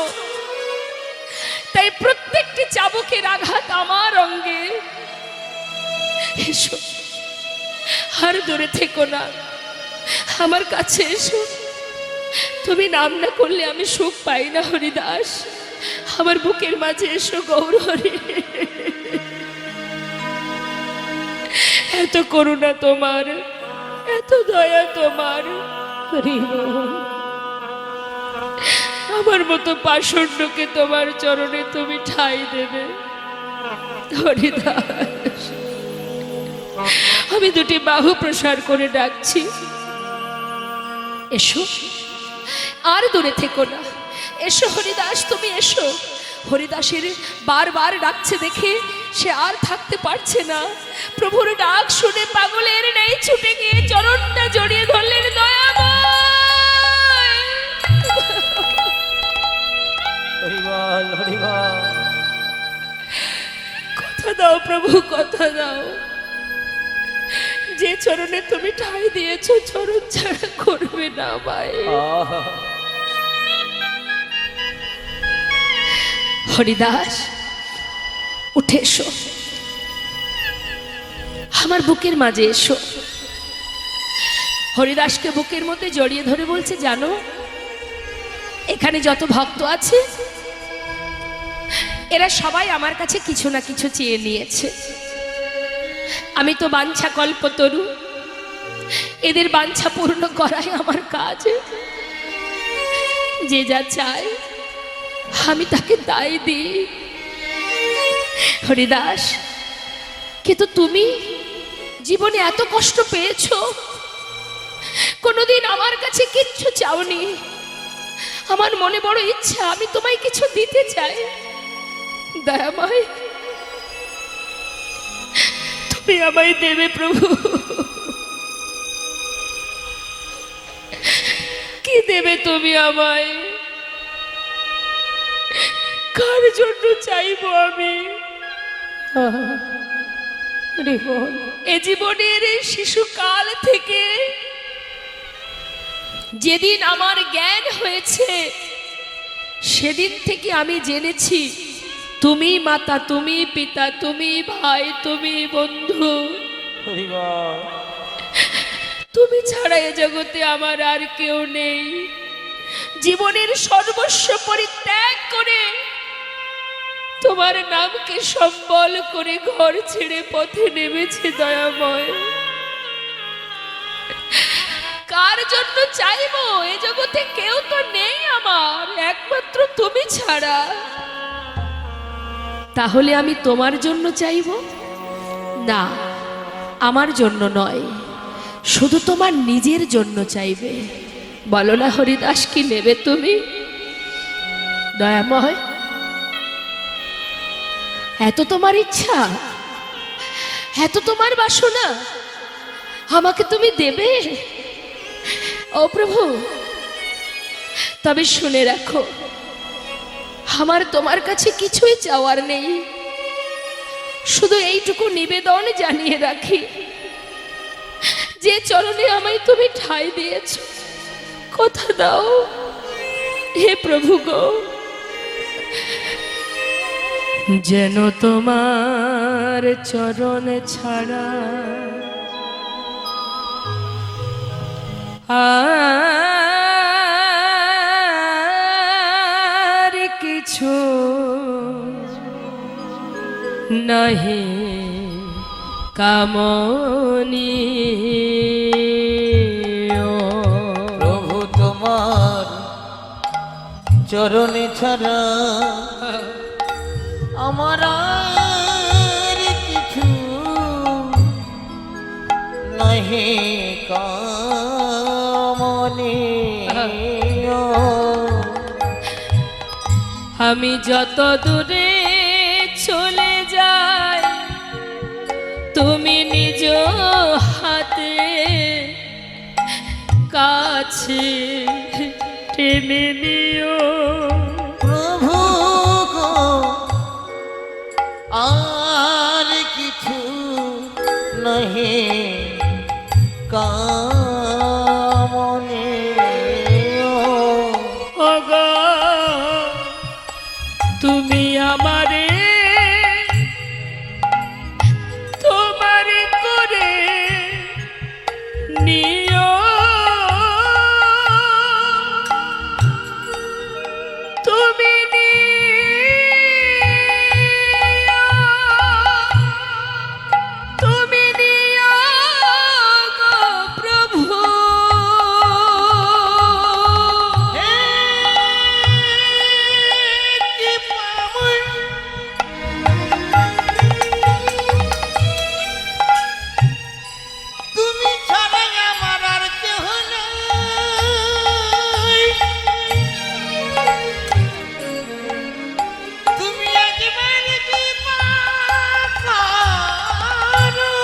তাই প্রত্যেকটি চাবুকের আঘাত আমার অঙ্গে। এসো, আর দূরে থেকো না, আমার কাছে এসো। তুমি নাম না করলে আমি সুখ পাই না হরিদাস। আমার বুকের মাঝে এসো গৌর হরি। এত করুণা তোমার, এত দয়া তোমার। হরি বল। আমার মতো পাষণ্ডকে তোমার চরণে তুমি ঠাঁই দেবে হরিদাস। আমি দুটি বাহু প্রসার করে ডাকছি, এসো, আর দূরে থেকো না। এসো হরিদাস, তুমি এসো। হরিদাসের বারবার ডাকছে দেখে সে আর থাকতে পারছে না। প্রভুর ডাক শুনে পাগলের নেই ছুটে গিয়ে চরণটা জড়িয়ে ধরলেন। দয়াময়, হরি বল, হরি বল। কথা দাও প্রভু, কথা দাও। যে চরণে তুমি ঠাঁই দিয়েছো, চরণ ছাড়া করবে না আমায়। হরিদাস, উঠে এসো, আমার বুকের মাঝে এসো। হরিদাসকে বুকের মধ্যে জড়িয়ে ধরে বলছে, জানো এখানে যত ভক্ত আছে, এরা সবাই আমার কাছে কিছু না কিছু চেয়ে নিয়েছে। আমি তো বাঞ্ছা কল্পতরু, এদের বাঞ্ছা পূর্ণ করাই আমার কাজ। যে যা চায় আমি তাকে তাই দিই। হরিদাস, কিন্তু তুমি জীবনে এত কষ্ট পেয়েছো, কোনোদিন আমার কাছে কিচ্ছু চাওনি। আমার মনে বড় ইচ্ছা, আমি তোমায় কিছু দিতে চাই। দয়াময়, তুমি আমায় দেবে প্রভু। কি দেবে তুমি আমায়? কার জন্য চাইবো আমি? হরি বল। এ জীবনের শিশুকাল থেকে যেদিন আমার জ্ঞান হয়েছে, সেদিন থেকে আমি জেনেছি তুমি মাতা, তুমি পিতা, তুমি ভাই, তুমি বন্ধু। হরি বল। তুমি ছাড়া এ জগতে আমার আর কেউ নেই। জীবনের সর্বস্ব পরিত্যাগ করে তোমার নামকে সম্বল করে ঘর ছেড়ে পথে নেমেছে দয়াময়। কার জন্য চাইবো? এ জগতে কেউ তো নেই আমার, একমাত্র তুমি ছাড়া। তাহলে আমি তোমার জন্য চাইবো? না, আমার জন্য নয়, শুধু তোমার নিজের জন্য চাইবে। বলো না হরিদাস, কি নেবে তুমি? দয়াময়, এত তোমার ইচ্ছা, এত তোমার বাসনা, আমাকে তুমি দেবে? ও প্রভু, তবে শুনে রাখো, আমার তোমার কাছে কিছুই চাওয়ার নেই, শুধু এইটুকু নিবেদন জানিয়ে রাখি, যে চরণে আমায় তুমি ঠাঁই দিয়েছ, কথা দাও হে প্রভু গো, যেন তোমার চরণ ছাড়া আর কিছু নাহি কামনি। প্রভু তোমার চরণে ছাড়া আমার আর কিছু নাহি কামনি। আমি যত দূরে চলে যাই, তুমি নিজ হাতে কাছে টেনে নিও। প্রভু গো আর কিছু নাহি কামনি। ওগো তুমি আমারে তোমার করে নিও, তুমি নিও, তুমি নিও গো প্রভু। তুমি ছাড়া আমার আর কেহ নাই। তুমি একবার কৃপা করো,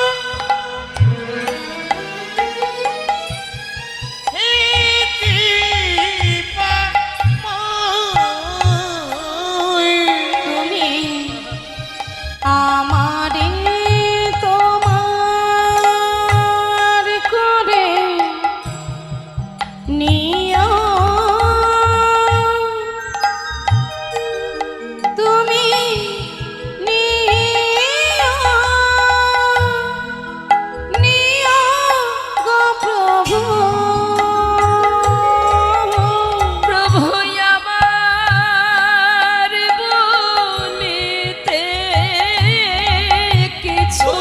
হে কৃপাময়। তুমি আমারে তোমার করে নিও, তুমি নিও, নিও গো প্রভু। প্রভু আমার বলিতে কিছু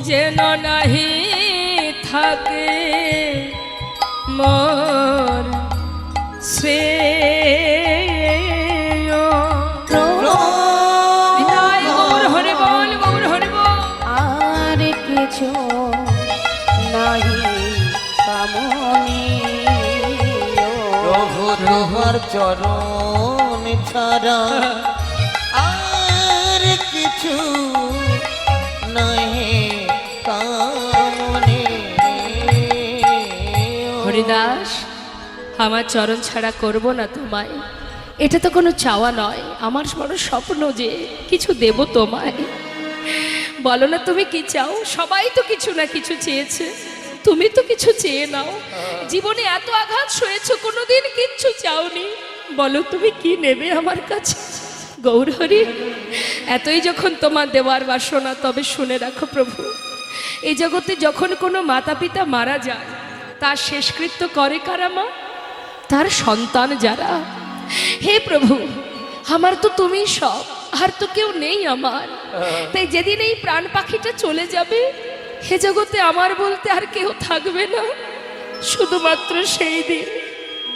যেন নাহি থাকে মোর শ্রেয়। নিতাই গৌর হরি বল, গৌর হরি বল। আর কিছু নাহি কামনি। প্রভু তোমার চরণ ছাড়া আর কিছু নাহি কামনি। হরিদাস, আমার চরণ ছাড়া করব না তোমায়, এটা তো কোনো চাওয়া নয়, আমার বড় স্বপ্ন যে কিছু দেব তোমায়। বলো না তুমি কি চাও? সবাই তো কিছু না কিছু চেয়েছে, তুমি তো কিছু চেয়ে নাও। জীবনে এত আঘাত সয়েছো, কোনোদিন কিচ্ছু চাওনি, বলো তুমি কি নেবে আমার কাছে? গৌরহরি, এতই যখন তোমার দেওয়ার বাসনা, তবে শুনে রাখো প্রভু, এই জগতে যখন কোনো মাতা পিতা মারা যায়, তার শেষকৃত্য করে কারা মা? তার সন্তান যারা। হে প্রভু, আমার তো তুমি সব, আর তো কেউ নেই আমার। তাই যেদিন এই প্রাণ পাখিটা চলে যাবে, হে জগতে আমার বলতে আর কেউ থাকবে না। শুধুমাত্র সেই দিন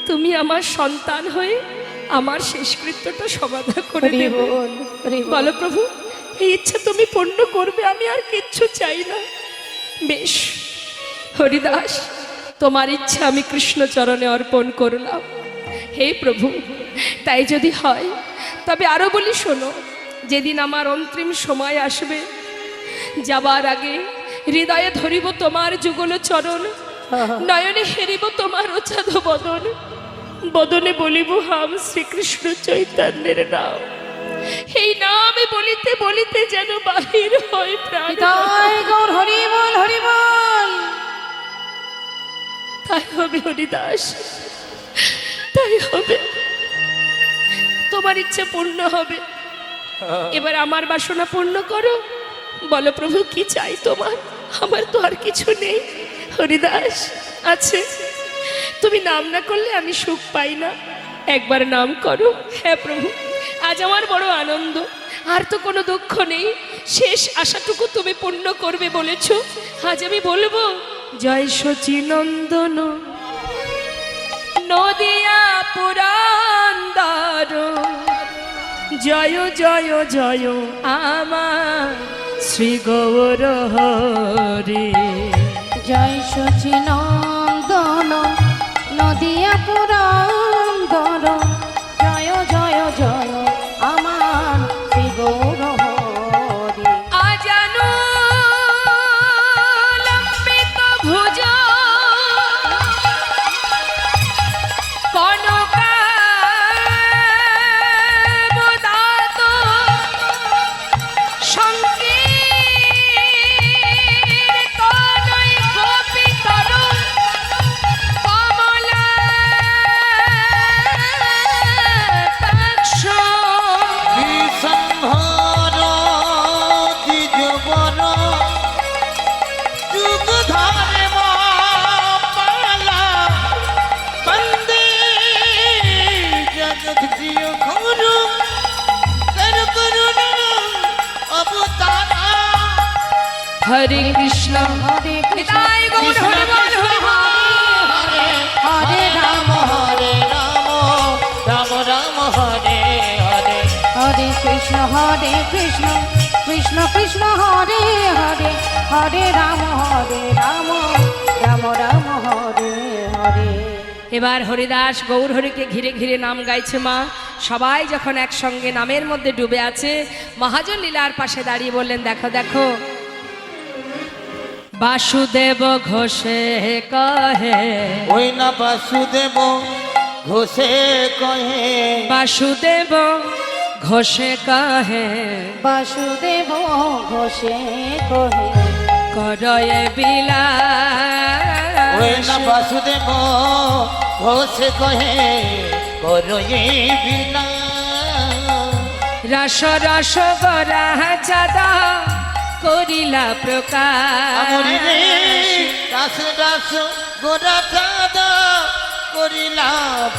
তুমি আমার সন্তান হয়ে আমার শেষকৃত্যটা সমাধা করে দেবে। বলো প্রভু, এই ইচ্ছা তুমি পূর্ণ করবে, আমি আর কিচ্ছু চাই না। বেশ হরিদাস, তোমার ইচ্ছা আমি কৃষ্ণ চরণে অর্পণ করলাম। হে প্রভু, তাই যদি হয় তবে আরো বলি শোনো, যেদিন আমার অন্তিম সময় আসবে, যাবার আগে হৃদয়ে ধরিব তোমার যুগল চরণ, নয়নে হেরিব তোমার অচাদ বদন, বদনে বলিব হাম শ্রীকৃষ্ণ চৈতন্যের নাম। এই নামে বলিতে বলিতে যেন বাহির হয় প্রাণ। তাই গৌর হরি বল, হরি বল। তাই হবে হরিদাস, তাই হবে, তোমার ইচ্ছে পূর্ণ হবে। এবার আমার বাসনা পূর্ণ করো। বলো প্রভু, কি চাই তোমার? আমার তো আর কিছু নেই হরিদাস। আছে, তুমি নাম না করলে আমি সুখ পাই না, একবার নাম করো। হ্যাঁ প্রভু, আজ আমার বড় আনন্দ, আর তো কোনো দুঃখ নেই। শেষ আশাটুকু তুমি পূর্ণ করবে বলেছো। আজ আমি বলবো, জয় শচীনন্দন নদিয়া পুরন্দর, জয় জয় জয় আমার শ্রী গৌর হরি। জয় শচীনন্দন নদিয়া পুরন্দর, জয় জয় জয় আমার শ্রী গৌর হরি। আজানু লম্বিত ভুজ কনকাবদাত সংকীর্তনৈ গোপীতর কমলাক্ষ। বিসম্ভর দ্বিজবর যুগধরে মালা, বন্দে জগৎ প্রিয় গুরু কর করুণা অবতারা। হরে কৃষ্ণ হরে কৃষ্ণ নিতাই গৌর হরি বল, হরি হরে রাম, হরে রাম রাম রাম হরে হরে। হরে কৃষ্ণ কৃষ্ণ কৃষ্ণ হরে হরে, হরে রাম রাম রাম হরে হরে। এবার হরিদাস গৌর হরিকে ঘিরে ঘিরে নাম গাইছে মা। সবাই যখন একসঙ্গে নামের মধ্যে ডুবে আছে, মহাজন লীলার পাশে দাঁড়িয়ে বললেন, দেখো দেখো, বাসুদেব ঘোষে কহে, ওই না বাসুদেব ঘোষে কহে, বাসুদেব ঘোষে কহে, বাসুদেব ঘোষে কহে, করয়ে ওই না বিলাস, বাসুদেব ঘোষে কহে, করয়ে বিনা। রস রস গরা চাঁদা করিলা আমরি রে প্রকাশ, রাস রাস গোরা চাঁদা করিলা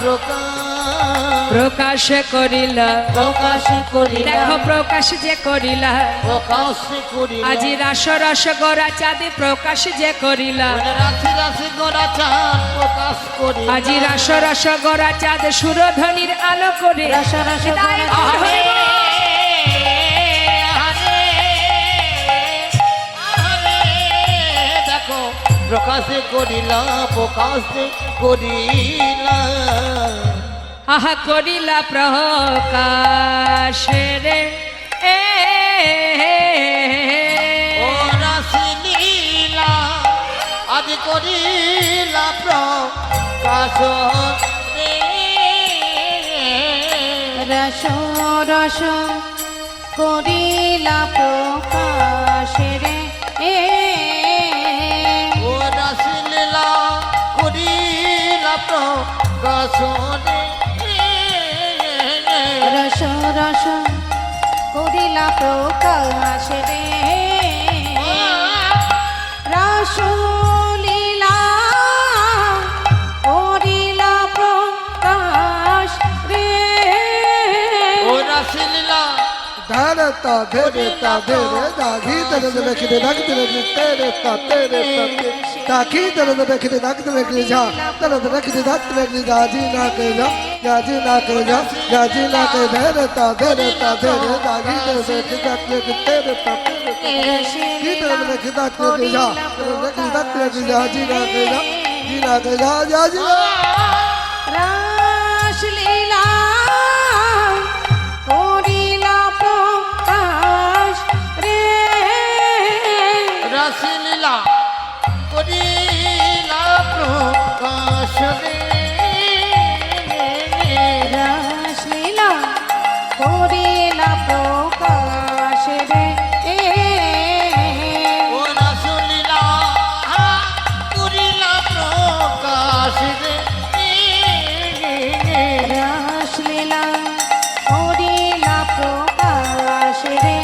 প্রকাশ। প্রকাশ করিলা, প্রকাশ করিলা, দেখো প্রকাশ যে করিলা, প্রকাশ করিলা। আজি রাস রস গরা চাঁদে প্রকাশ যে করিলা, রাশি রাশি গোরা চাঁদ প্রকাশ করিলা। আজি রাস রস গরা চাঁদ সুরধ্বনির আলো করে। রস রস তাই গরা গৌর হরি বল। দেখো প্রকাশ করিলা, প্রকাশ করিলা। আহা করিলা প্রকাশ রে ও রাশি লীলা আজ করিলা প্রকাশ রে। রস রস করিলা প্রকাশ রে, ও রাশি লীলা করিলা প্রকাশ রে। রস রস করিলা প্রকাশ রে, রস লীলা করিলা প্রকাশ রে। ও রাশি লীলা ধারে তা ধেরে তা ধেরে দাঘি ধরে ধরে খিদে ধাক ধরে তেরে তা তেরে তা দাঘি ধরে ধরে খিদে ধাক ধরে খিদে যা ধরে ধরে খিদে ধাক ধরে খিদে গাজি না কে যা, গাজি না কে যা, গাজি না কে ধরে তা ধরে দাঘি ধরে ধরে খিদে ধাক ধরে তেরে তা তেরে তা কি ধরে ধরে খিদে ধাক ধরে যা ধরে ধরে খিদে ধাক ধরে গাজি না কে যা, জিনা কে যা যা যা রাসলীলা করিলা প্রকাশ রে রাসলীলা করিলা প্রকাশ রে রাসলীলা করিলা প্রকাশ রে ও রাসলীলা করিলা প্রকাশ রে রাসলীলা করিলা প্রকাশ রে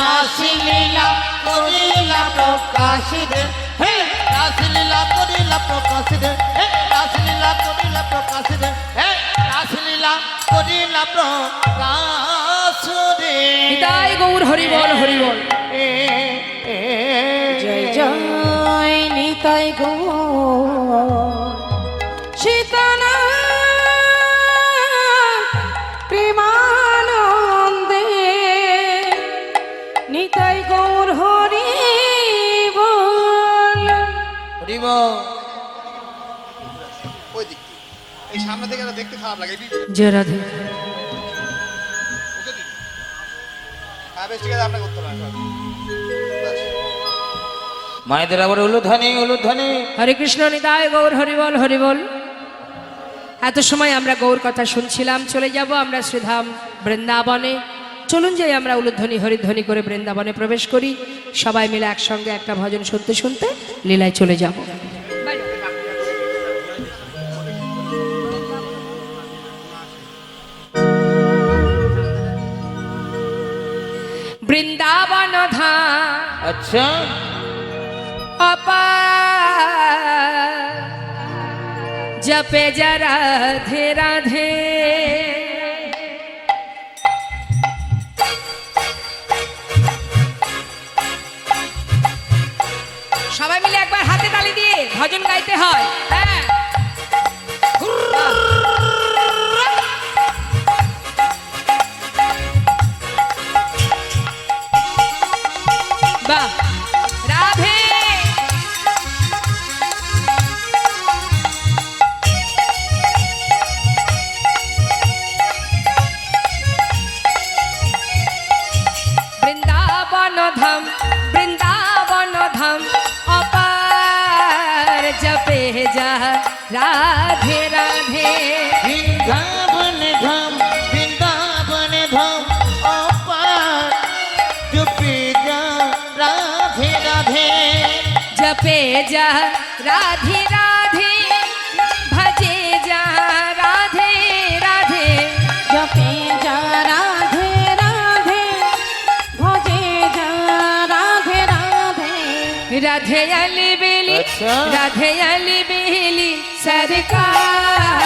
রাসলীলা করিলা প্রকাশ রে হে রাসলীলা করিলা প্রকাশ রে হে রাসলীলা করিলা প্রকাশ রে হে রাসলীলা করিলা প্রকাশ রে নিতাই গৌর হরিবল হরিবল। জয় জয় নিতাই গৌর সীতানা প্রেমানন্দে নিতাই গৌর হরি বল। হরিব ওই দিক দিয়ে। এই সামনে থেকে এটা দেখতে খারাপ লাগে জয় রাধে। ওকে দিন হ্যাঁ বেশ ঠিক আছে আপনাকে করতে হবে মায়েদের আবার উলুধ্বনি উলুধ্বনি হরে কৃষ্ণ নিতাই গৌর হরিবল হরিবল। এত সময় আমরা গৌর কথা শুনছিলাম, চলে যাব আমরা শ্রীধাম বৃন্দাবনে। চলুন যাই আমরা উলুধ্বনি হরিধ্বনি করে বৃন্দাবনে প্রবেশ করি। সবাই মিলে একসঙ্গে একটা ভজন শুনতে শুনতে লীলায় চলে যাব। বৃন্দাবন ধাম আচ্ছা अपार जपे जा राधे राधे সবাই মিলে একবার হাতে তালি দিয়ে ভজন গাইতে হয়। হ্যাঁ বাহ রাধে বৃন্দাবন ধাম অপার জপে যা রাধে রাধে বৃন্দাবন ধাম বৃন্দাবন ধাম অপার জপে যা রাধে রাধে जपे जा राधे राधे भजे जा राधे राधे जपे जा राधे राधे भजे जा राधे राधे राधे अली बेली अच्छा। राधे अली बेली सरकार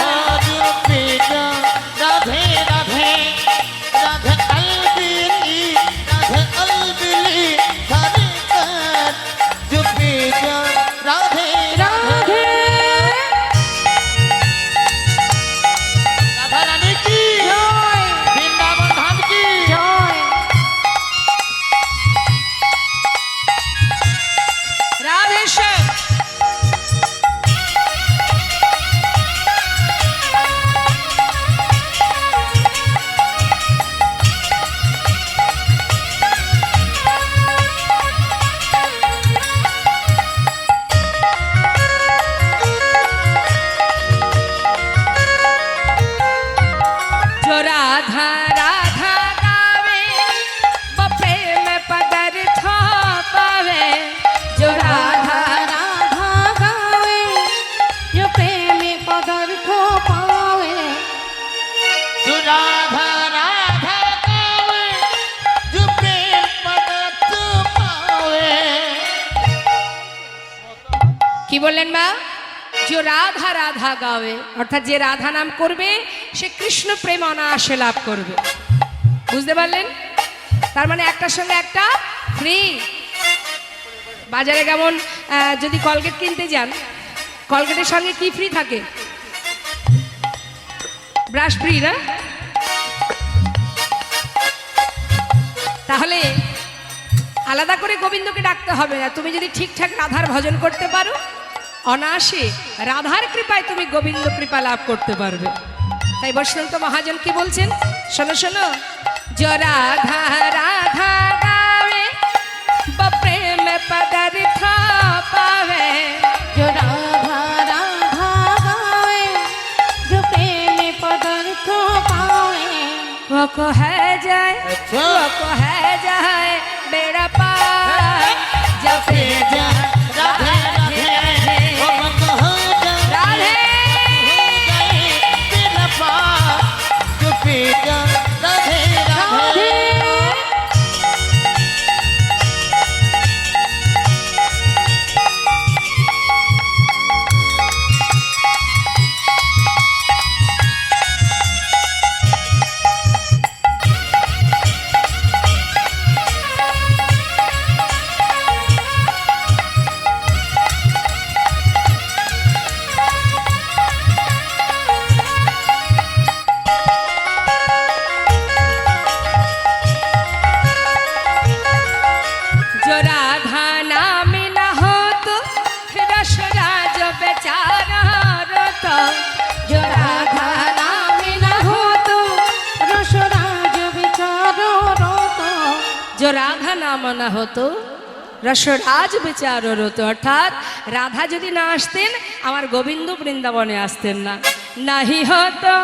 जपे जा राधे राधे राधे अलबिली राधे अलबिली हरे कर जपे जा राधे राधे राधा रानी की जय वृंदावन धाम की जय राधे श्याम जो राधा राधा गावे वो प्रेम पदार्थ पावे जो राधा राधा गावे जो प्रेमी पदार्थ पावे जो राधा राधा गावे जो प्रेम पदार्थ पावे কি বললেন মা? যে রাধা রাধা গাবে অর্থাৎ যে রাধা নাম করবে সে কৃষ্ণ প্রেম অনায়াসে লাভ করবে। বুঝতে পারলেন? তার মানে একটার সঙ্গে একটা ফ্রি। বাজারে কেমন যদি কলগেট কিনতে যান, কলগেটের সঙ্গে কি ফ্রি থাকে? ব্রাশ ফ্রি না? তাহলে আলাদা করে গোবিন্দকে ডাকতে হবে না। তুমি যদি ঠিকঠাক রাধার ভজন করতে পারো অনায়াসে রাধার কৃপায় তুমি গোবিন্দ কৃপা লাভ করতে পারবে। তাই বৈষ্ণব মহাজন কি বলছেন, শোনো শোনো, जो राधा राधा गावे वो प्रेम पदार्थ पावे, जो राधा राधा गावे जो प्रेम पदार्थ पावे, वो को है जाए वो को है जाए बेड़ा पार, जब जा राधे राधे राधे जो राधा नाम न हो तो रसराज बेचारा रतो, जो राधा नाम न हो तो रसराज विचारो रोतो, जो राधा नाम न हो तो রসরাজ বিচার রতো, অর্থাৎ রাধা যদি না আসতেন আমার গোবিন্দ বৃন্দাবনে আসতেন না। নাহি হতো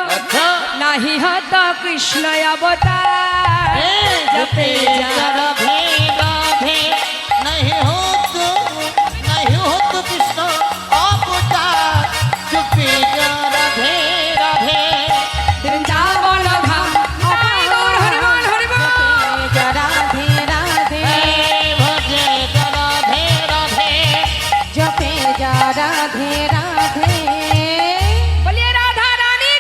নাহি হতো কৃষ্ণ অবতার, জপে যা রাধে রাধে नहीं हो तो कृष्ण अवतार, चुपे जा राधे राधे বৃন্দাবন ধাম অপায় গৌর হরিবল হরিবল। जो राधे राधे भजे जा राधे राधे जपे जा राधे राधे। বলিয়ে রাধা রানী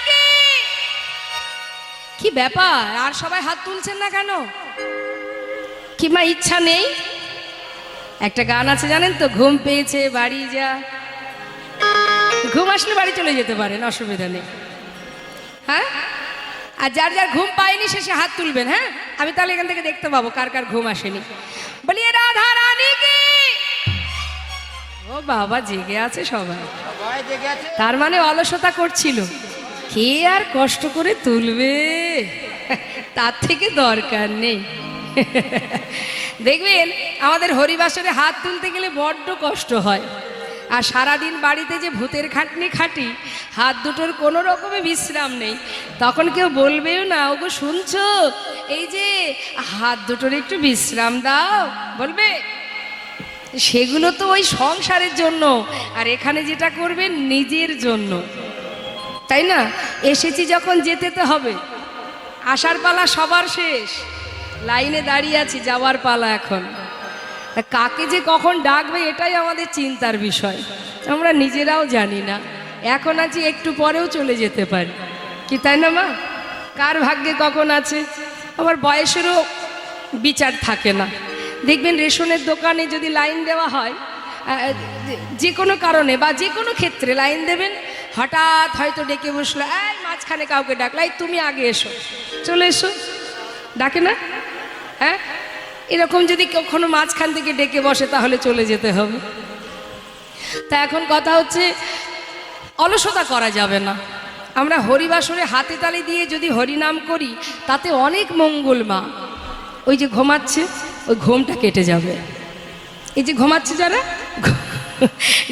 কি ব্যাপার, আর সবাই হাত তুলছেন না কেন? কি মা ইচ্ছা নেই? একটা গান আছে জানেন তো, ঘুম পেয়েছে বাড়ি যা, ঘুম আসলে বাড়ি চলে যেতে পারেন, অসুবিধা নেই। হ্যাঁ, আর যার যার ঘুম পায়নি শেষে হাত তুলবেন। হ্যাঁ, আমি তাহলে এখান থেকে দেখতে পাবো কার কার ঘুম আসেনি। বলিয়ে রাধা রানী কি। ও বাবা, জেগে আছে সবাই, সবাই জেগে আছে। তার মানে অলসতা করছিল। কে আর কষ্ট করে তুলবে, তার থেকে দরকার নেই। দেখবেন আমাদের হরিবাসরে হাত তুলতে গেলে বড্ড কষ্ট হয়, আর সারাদিন বাড়িতে যে ভূতের খাটনি খাটি, হাত দুটোর কোনো রকমে বিশ্রাম নেই। তখন কেউ বলবেও না, ওগো শুনছো, এই যে হাত দুটোর একটু বিশ্রাম দাও, বলবে? সেগুলো তো ওই সংসারের জন্য, আর এখানে যেটা করবেন নিজের জন্য, তাই না? এসেছি যখন যেতে তো হবে, আসার পালা সবার শেষ, লাইনে দাঁড়িয়ে আছি, যাওয়ার পালা এখন। তা কাকে যে কখন ডাকবে এটাই আমাদের চিন্তার বিষয়, আমরা নিজেরাও জানি না। এখন আছি, একটু পরেও চলে যেতে পারি, কি তাই না মা? কার ভাগ্যে কখন আছে, আবার বয়সেরও বিচার থাকে না। দেখবেন রেশনের দোকানে যদি লাইন দেওয়া হয়, যে কোনো কারণে বা যে কোনো ক্ষেত্রে লাইন দেবেন, হঠাৎ হয়তো ডেকে বসলো, এই মাঝখানে কাউকে ডাকলাই, তুমি আগে এসো, চলে এসো, ডাকে না? হ্যাঁ, এরকম যদি কখনো মাঝখান থেকে ডেকে বসে তাহলে চলে যেতে হবে। তা এখন কথা হচ্ছে, অলসতা করা যাবে না। আমরা হরিবাসরে হাতে তালি দিয়ে যদি হরিনাম করি, তাতে অনেক মঙ্গল মা। ওই যে ঘুমাচ্ছে, ওই ঘুমটা কেটে যাবে। এই যে ঘুমাচ্ছে যারা,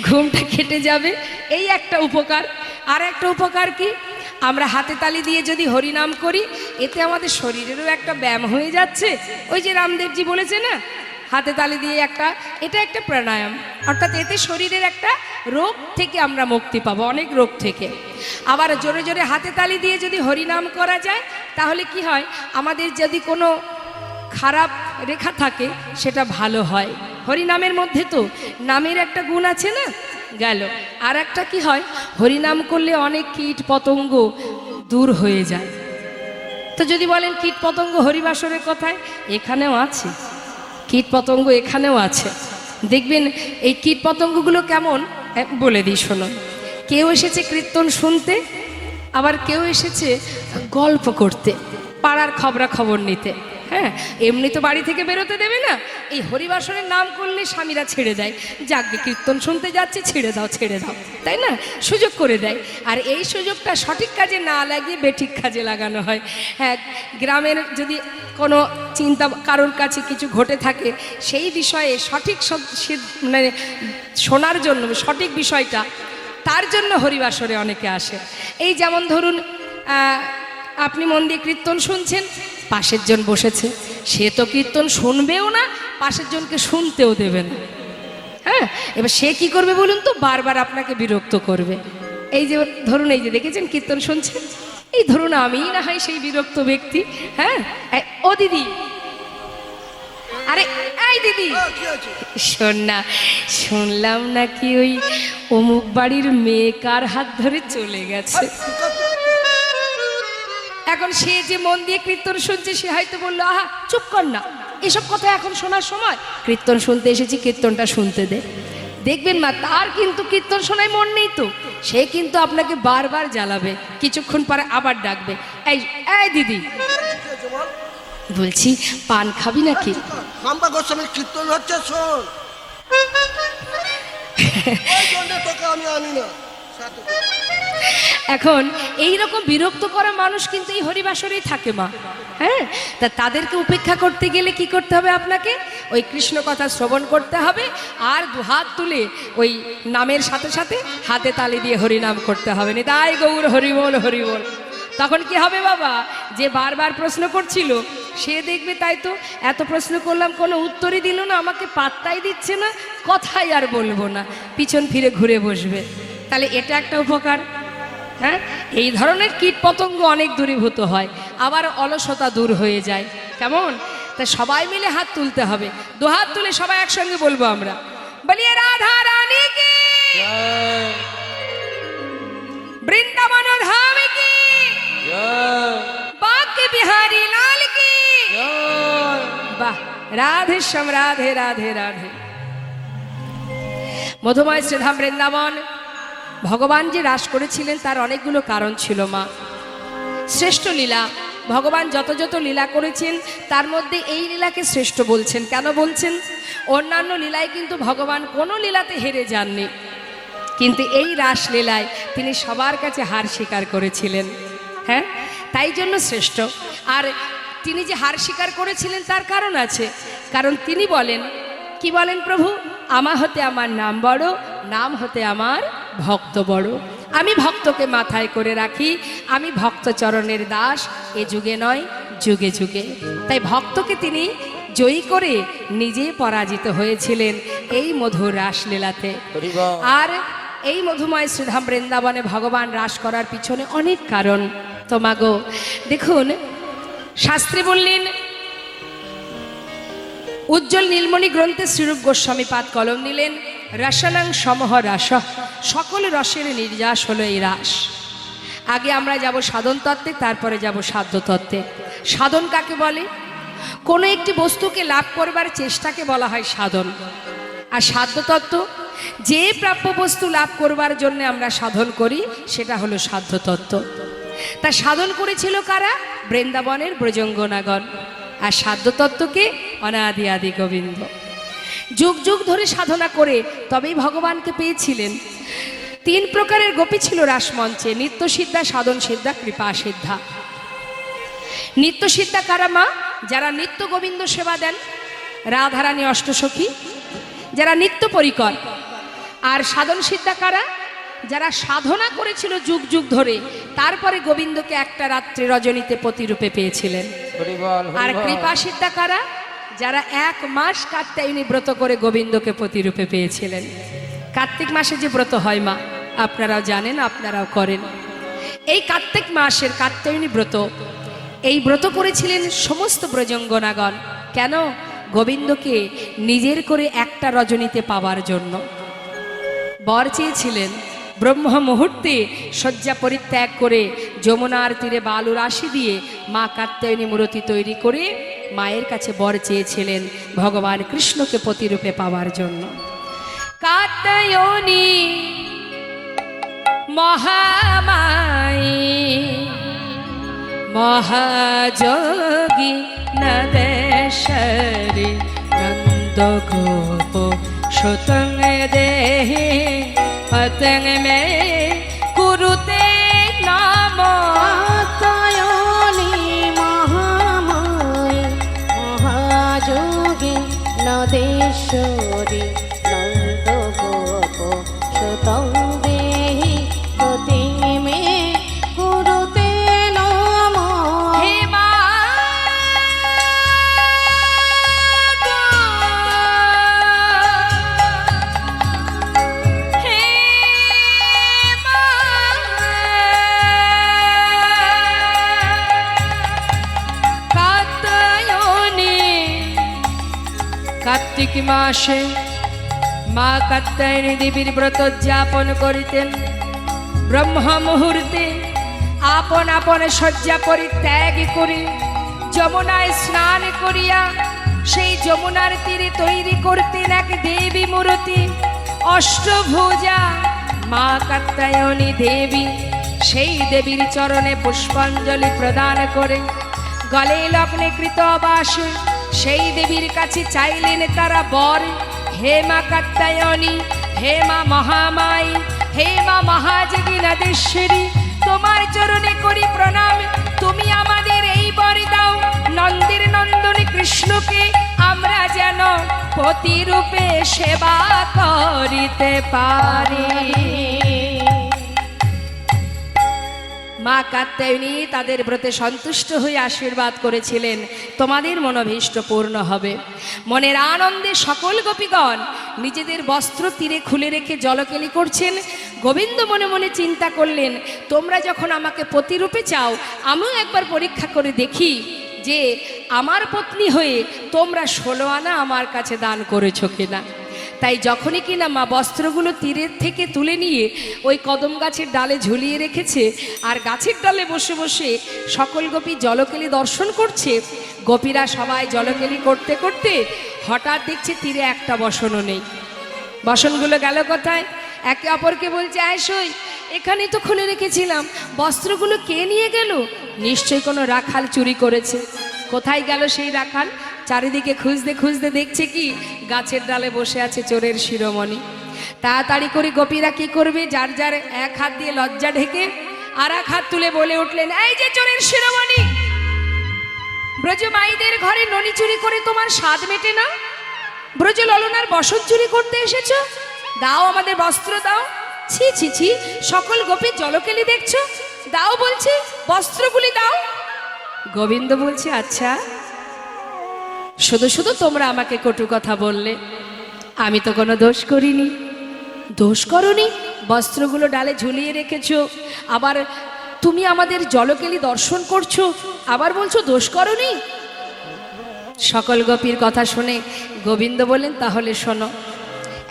ঘুমটা কেটে যাবে, এই একটা উপকার। আর একটা উপকার কি, আমরা হাতে তালি দিয়ে যদি হরিনাম করি, এতে আমাদের শরীরেরও একটা ব্যায়াম হয়ে যাচ্ছে। ওই যে রামদেবজি বলেছে না, হাতে তালি দিয়ে এটা একটা প্রাণায়াম, অর্থাৎ এতে শরীরের একটা রোগ থেকে আমরা মুক্তি পাবো, অনেক রোগ থেকে। আবার জোরে জোরে হাতে তালি দিয়ে যদি হরিনাম করা যায়, তাহলে কি হয়, আমাদের যদি কোনো খারাপ রেখা থাকে সেটা ভালো হয়। হরিনামের মধ্যে তো নামের একটা গুণ আছে না, গেল। আর একটা কি হয়, হরিনাম করলে অনেক কীট পতঙ্গ দূর হয়ে যায়। তো যদি বলেন কীট পতঙ্গ হরিবাসরের কথায়, এখানেও আছে কীট পতঙ্গ, এখানেও আছে। দেখবেন এই কীট পতঙ্গগুলো কেমন বলে দিই শোনো। কেউ এসেছে কীর্তন শুনতে, আবার কেউ এসেছে গল্প করতে, পাড়ার খবরাখবর নিতে। হ্যাঁ, এমনি তো বাড়ি থেকে বেরোতে দেবে না, এই হরিবাসরের নাম করলে স্বামীরা ছেড়ে দেয়, যাকে কীর্তন শুনতে যাচ্ছে ছেড়ে দাও ছেড়ে দাও, তাই না, সুযোগ করে দেয়। আর এই সুযোগটা সঠিক কাজে না লাগিয়ে বেঠিক কাজে লাগানো হয়। হ্যাঁ, গ্রামের যদি কোনো চিন্তা কারোর কাছে কিছু ঘটে থাকে, সেই বিষয়ে সঠিক মানে শোনার জন্য সঠিক বিষয়টা, তার জন্য হরিবাসরে অনেকে আসে। এই যেমন ধরুন আপনি মন দিয়ে কীর্তন শুনছেন, পাশের জন বসেছে, সে তো কীর্তন শুনবেও না, পাশের জনকে শুনতেও দেবে না। হ্যাঁ, এবার সে কি করবে বলুন তো, বারবার আপনাকে বিরক্ত করবে। এই যে ধরুন, এই যে দেখেছেন কীর্তন শুনছেন, এই ধরুন আমিই না হয় সেই বিরক্ত ব্যক্তি। হ্যাঁ, ও দিদি, আরে এই দিদি শোন না, শুনলাম নাকি ওই অমুক বাড়ির মেয়ে কার হাত ধরে চলে গেছে। এখন সে যে মন দিয়ে কীর্তন শুনছে, সে হয়তো বললো, আহা চুপ কর না, এসব কথা এখন শোনার সময়, কীর্তন শুনতে এসেছি, কীর্তনটা শুনতে দে। দেখবেন মা, তার কিন্তু কীর্তন শোনায় মন নেই তো, সে কিন্তু আপনাকে বারবার জ্বালাবে, কিছুক্ষণ পরে আবার ডাকবে, এই এই দিদি, বলছি পান খাবি নাকি? হাম্বা গোস্বামীর কীর্তন হচ্ছে, শোন। তোকে আমি আনি না। এখন এই রকম বিরক্ত করা মানুষ কিন্তু এই হরিবাসরেই থাকে মা। হ্যাঁ, তা তাদেরকে উপেক্ষা করতে গেলে কি করতে হবে আপনাকে? ওই কৃষ্ণ কথা শ্রবণ করতে হবে, আর দুহাত তুলে ওই নামের সাথে সাথে হাতে তালি দিয়ে হরিনাম করতে হবে। নিতাই গৌর হরিবোল হরিবোল। তখন কি হবে বাবা, যে বারবার প্রশ্ন করছিল সে দেখবে তাই তো এত প্রশ্ন করলাম কোনো উত্তরই দিল না, আমাকে পাত্তাই দিচ্ছে না, কথাই আর বলবো না, পিছন ফিরে ঘুরে বসবে। তাহলে এটা একটা উপকার। হ্যাঁ, এই ধরনের কীট পতঙ্গ অনেক দূরীভূত হয়, আবার অলসতা দূর হয়ে যায়। কেমন? তা সবাই মিলে হাত তুলতে হবে, দুহাত তুলে সবাই একসঙ্গে বলবো আমরা, বলিয়ে রাধা রানী কি, বৃন্দাবন ধাম কি, বাঁকে বিহারী লাল কি। বাহ, রাধে শ্যাম, রাধে রাধে রাধে। মধুময় শ্রীধাম বৃন্দাবন ভগবান যে রাস করেছিলেন তার অনেকগুলো কারণ ছিল মা। শ্রেষ্ঠ লীলা, ভগবান যত যত লীলা করেছেন তার মধ্যে এই লীলাকে শ্রেষ্ঠ বলছেন। কেন বলছেন? অন্যান্য লীলায় কিন্তু ভগবান কোনো লীলাতে হেরে যাননি, কিন্তু এই রাসলীলায় তিনি সবার কাছে হার স্বীকার করেছিলেন। হ্যাঁ, তাই জন্য শ্রেষ্ঠ। আর তিনি যে হার স্বীকার করেছিলেন তার কারণ আছে, কারণ তিনি বলেন, কি বলেন প্রভু? আমা হতে আমার নাম বড়, নাম হতে আমার ভক্ত বড়। আমি ভক্তকে মাথায় করে রাখি, আমি ভক্ত চরণের দাস, এ যুগে নয় যুগে যুগে। তাই ভক্তকে তিনি জয়ী করে নিজে পরাজিত হয়েছিলেন এই মধুর রাসলীলাতে। আর এই মধুময় শ্রীধাম বৃন্দাবনে ভগবান রাস করার পিছনে অনেক কারণ। তোমাগো দেখুন, শাস্ত্রে বললেন, উজ্জ্বল নীলমণি গ্রন্থে শ্রীরূপ গোস্বামী পাদ কলম নিলেন, রসনাং সমহ রাস, সকল রসের নির্যাস হলো এই রাস। আগে আমরা যাব সাধন তত্ত্বে, তারপরে যাব সাধ্য তত্ত্বে। সাধন কাকে বলে? কোনো একটি বস্তুকে লাভ করবার চেষ্টাকে বলা হয় সাধন। আর সাধ্য তত্ত্ব, যে প্রাপ্য বস্তু লাভ করবার জন্য আমরা সাধন করি, সেটা হলো সাধ্য তত্ত্ব। তা সাধন করেছিল কারা? বৃন্দাবনের ব্রজঙ্গনাগণ। আর সাধ্য তত্ত্বকে অনাদি আদি গোবিন্দ যুগ যুগ ধরে সাধনা করে তবেই ভগবানকে পেয়েছিলেন। 3 প্রকারের গোপী ছিল রাসমঞ্চে, নিত্য সিদ্ধা, সাধন সিদ্ধা, কৃপা সিদ্ধা। নিত্য সিদ্ধা কারা মা? যারা নিত্য গোবিন্দ সেবা দেন, রাধারানী অষ্টসখী, যারা নিত্য পরিকর। আর সাধন সিদ্ধা কারা? যারা সাধনা করেছিল যুগ যুগ ধরে, তারপরে গোবিন্দকে একটা রাত্রে রজনীতে পতিরূপে পেয়েছিলেন। আর কৃপা সিদ্ধা কারা? যারা 1 মাস কাত্যায়নী ব্রত করে গোবিন্দকে পতিরূপে পেয়েছিলেন। কার্তিক মাসে যে ব্রত হয় মা, আপনারাও জানেন, আপনারাও করেন। এই কার্তিক মাসের কাত্যায়নী ব্রত, এই ব্রত করেছিলেন সমস্ত ব্রজঙ্গনাগণ। কেন? গোবিন্দকে নিজের করে একটা রজনীতে পাওয়ার জন্য। বর চেয়েছিলেন, ব্রহ্ম মুহূর্তে শয্যা পরিত্যাগ করে যমুনার তীরে বালু রাশি দিয়ে মা কাত্যায়নী মূর্তি তৈরি করে মায়ের কাছে বর চেয়েছিলেন ভগবান কৃষ্ণকে পতিরূপে পাওয়ার জন্য। কাত্যায়নী মহামায়ী মহাযোগী নদেশ্বরী নন্দ গোপ সুতং দেহি পতং মে কুরুতে নাম কাত্যায়নী মহামায়ে মহাযোগী নদেশ্বরী নন্দ গোপ সুতং দেহি পতি মে কুরুতে নমঃ। হে মা হে মা কাত্যায়নী কার্তিক মাসে মা কাত্যায়নী দেবীর ব্রত উদযাপন করিতেন। ব্রহ্ম মুহূর্তে আপন আপন শয্যা পরিত্যাগ করে যমুনায় স্নান করিয়া সেই যমুনার তীরে তৈরি করতেন এক দেবী মূর্তি অষ্টভুজা মা কাত্যায়নী দেবী। সেই দেবীর চরণে পুষ্পাঞ্জলি প্রদান করে গলে লগ্নে কৃত বাসে সেই দেবীর কাছে চাইলেন তারা বর। হে মা কাত্যায়নী, হে মা মহামায়ী, হে মা মহাযোগী নদেশ্বরী, তোমার চরণে করি প্রণাম। তুমি আমাদের এই বর দাও, নন্দের নন্দন কৃষ্ণকে আমরা যেন পতিরূপে সেবা করিতে পারি। মা কাত্যায়নী তাদের ব্রতে সন্তুষ্ট হয়ে আশীর্বাদ করেছিলেন, তোমাদের মনোভীষ্ট পূর্ণ হবে। মনের আনন্দে সকল গোপীগণ নিজেদের বস্ত্র তীরে খুলে রেখে জলকেলি করছেন। গোবিন্দ মনে মনে চিন্তা করলেন, তোমরা যখন আমাকে পতিরূপে চাও, আমিও একবার পরীক্ষা করে দেখি যে আমার পত্নী হয়ে তোমরা 16 আনা আমার কাছে দান করেছো কিনা। তাই যখনই কিনা মা বস্ত্রগুলো তীরের থেকে তুলে নিয়ে ওই কদম গাছের ডালে ঝুলিয়ে রেখেছে আর গাছের ডালে বসে বসে সকল গোপী জলকেলি দর্শন করছে, গোপীরা সবাই জলকেলি করতে করতে হঠাৎ দেখছে তীরে একটা বসনও নেই। বসনগুলো গেল কোথায়? একে অপরকে বলছে, আয়সই এখানেই তো খুলে রেখেছিলাম, বস্ত্রগুলো কে নিয়ে গেল? নিশ্চয়ই কোনো রাখাল চুরি করেছে। কোথায় গেল সেই রাখাল? চারিদিকে খুঁজতে খুঁজতে দেখছে কি গাছের ডালে বসে আছে চোরের শিরোমণি। তাড়াতাড়ি করে গোপীরা কি করবে, যার যার এক হাত দিয়ে লজ্জা ঢেকে আর এক হাত তুলে বলে উঠলেন, এই যে চোরের শিরোমণি, ব্রজ মাইদের ঘরে ননি চুরি করে তোমার স্বাদ মেটে না? ব্রজ ললনার বসত চুরি করতে এসেছো? দাও আমাদের বস্ত্র দাও। ছি ছি ছি, সকল গোপী জলকেলি দেখছো, দাও বলছি, বস্ত্রগুলি দাও। গোবিন্দ বলছে, আচ্ছা শুধু শুধু তোমরা আমাকে কটু কথা বললে, আমি তো কোনো দোষ করিনি। দোষ করনি? বস্ত্রগুলো ডালে ঝুলিয়ে রেখেছো, আবার তুমি আমাদের জলকেলি দর্শন করছো, আবার বলছো দোষ করনি। সকল গোপীর কথা শুনে গোবিন্দ বললেন, তাহলে শোনো,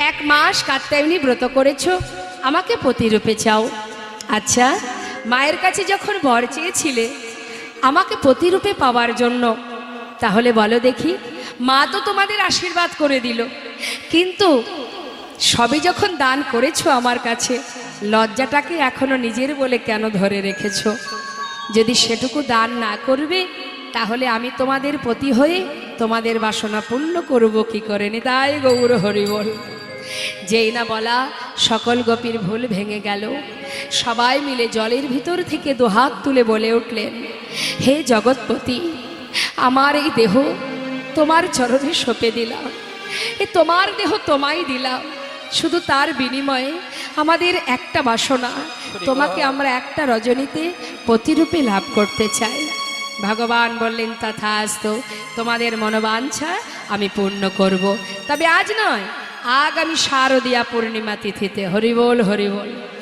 1 মাস কাত্যায়নী ব্রত করেছো, আমাকে পতিরূপে চাও। আচ্ছা, মায়ের কাছে যখন বর চেয়েছিলে আমাকে পতিরূপে পাওয়ার জন্য, তাহলে বলো দেখি, মা তো তোমাদের আশীর্বাদ করে দিল, কিন্তু সবই যখন দান করেছো আমার কাছে, লজ্জাটাকে এখনো নিজের বলে কেন ধরে রেখেছো? যদি সেটুকু দান না করবে, তাহলে আমি তোমাদের পতি হয়ে তোমাদের বাসনা পূর্ণ করব কি করে? নিতাই গৌর হরি বল। যেই না বলা সকল গোপীর ভুল ভেঙে গেল। সবাই মিলে জলের ভিতর থেকে দুহাত তুলে বলে উঠলেন, হে জগৎপতি, আমার এই দেহ তোমার চরণে সঁপে দিলাম, এ তোমার দেহ তোমায় দিলাম, শুধু তার বিনিময়ে আমাদের একটা বাসনা, তোমাকে আমরা একটা রজনীতে পতিরূপে লাভ করতে চাই। ভগবান বললেন, তথাস্তু, তোমাদের মনোবাঞ্ছা আমি পূর্ণ করব, তবে আজ নয়, আগামী শারদীয়া পূর্ণিমা তিথিতে। হরিবোল হরিবোল।